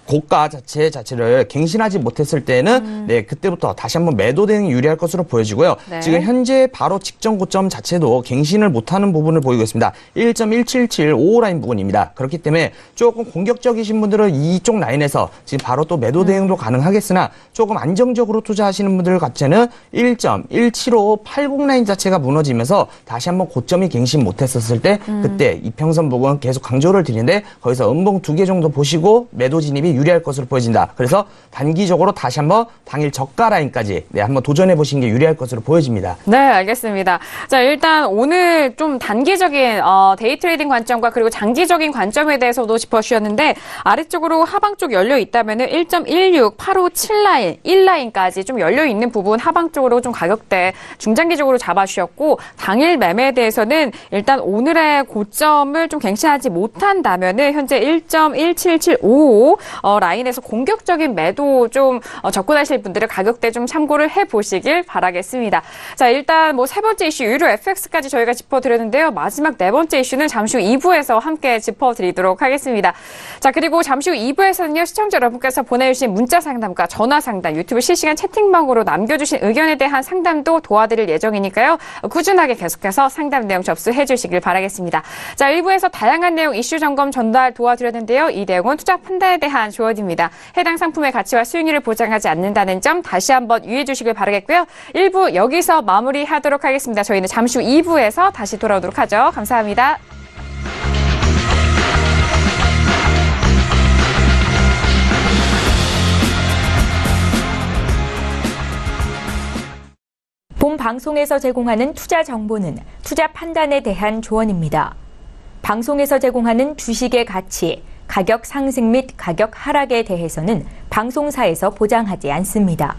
고가 자체를 갱신하지 못했을 때는 네, 그때부터 다시 한번 매도 대응이 유리할 것으로 보여지고요. 네. 지금 현재 바로 직전 고점 자체도 갱신을 못하는 부분을 보이고 있습니다. 1.1775 라인 부분입니다. 그렇기 때문에 조금 공격적이신 분들은 이쪽 라인에서 지금 바로 또 매도 대응도 가능하겠으나 조금 안정적으로 투자하시는 분들 자체는 1.17580 라인 자체가 무너지면서 다시 한번 고점이 갱신 못했었을 때 그때 이평선 부분 계속 강조를 드리는데 거기서 음봉 2개 정도 보시고 매도 진입이 유리할 것으로 보여진다. 그래서 단기적으로 다시 한번 당일 저가 라인까지 네, 한번 도전해 보시는 게 유리할 것으로 보여집니다. 네, 알겠습니다. 자, 일단 오늘 좀 단기적인 데이 트레이딩 관점과 그리고 장기적인 관점에 대해서도 짚어주셨는데 아래쪽으로 하방 쪽 열려 있다면은 1.16857 라인, 1라인까지 좀 열려 있는 부분 하방 쪽으로 좀 가격대 중장기적으로 잡아주셨고 당일 매매에 대해서는 일단 오늘의 고점을 좀 갱신하지 못한다면은 현재 1.17755 라인에서 공격적인 매도 좀 접근하실 분들은 가격대 좀 참고를 해보시길 바라겠습니다. 자, 일단 뭐 세 번째 이슈 유로 FX까지 저희가 짚어드렸는데요. 마지막 네 번째 이슈는 잠시 후 2부에서 함께 짚어드리도록 하겠습니다. 자, 그리고 잠시 후 2부에서는요. 시청자 여러분께서 보내주신 문자 상담과 전화 상담, 유튜브 실시간 채팅방으로 남겨주신 의견에 대한 상담도 도와드릴 예정이니까요. 꾸준하게 계속해서 상담 내용 접수해 주시길 바라겠습니다. 자, 1부에서 다양한 내용 이슈 점검 전달 도와드렸는데요. 이 내용은 투자 판단에 대한 조언입니다. 해당 상품의 가치와 수익률을 보장하지 않는다는 점 다시 한번 유의해 주시길 바라겠고요. 1부 여기서 마무리하도록 하겠습니다. 저희는 잠시 후 2부에서 다시 돌아오도록 하죠. 감사합니다. 본 방송에서 제공하는 투자 정보는 투자 판단에 대한 조언입니다. 방송에서 제공하는 주식의 가치, 가격 상승 및 가격 하락에 대해서는 방송사에서 보장하지 않습니다.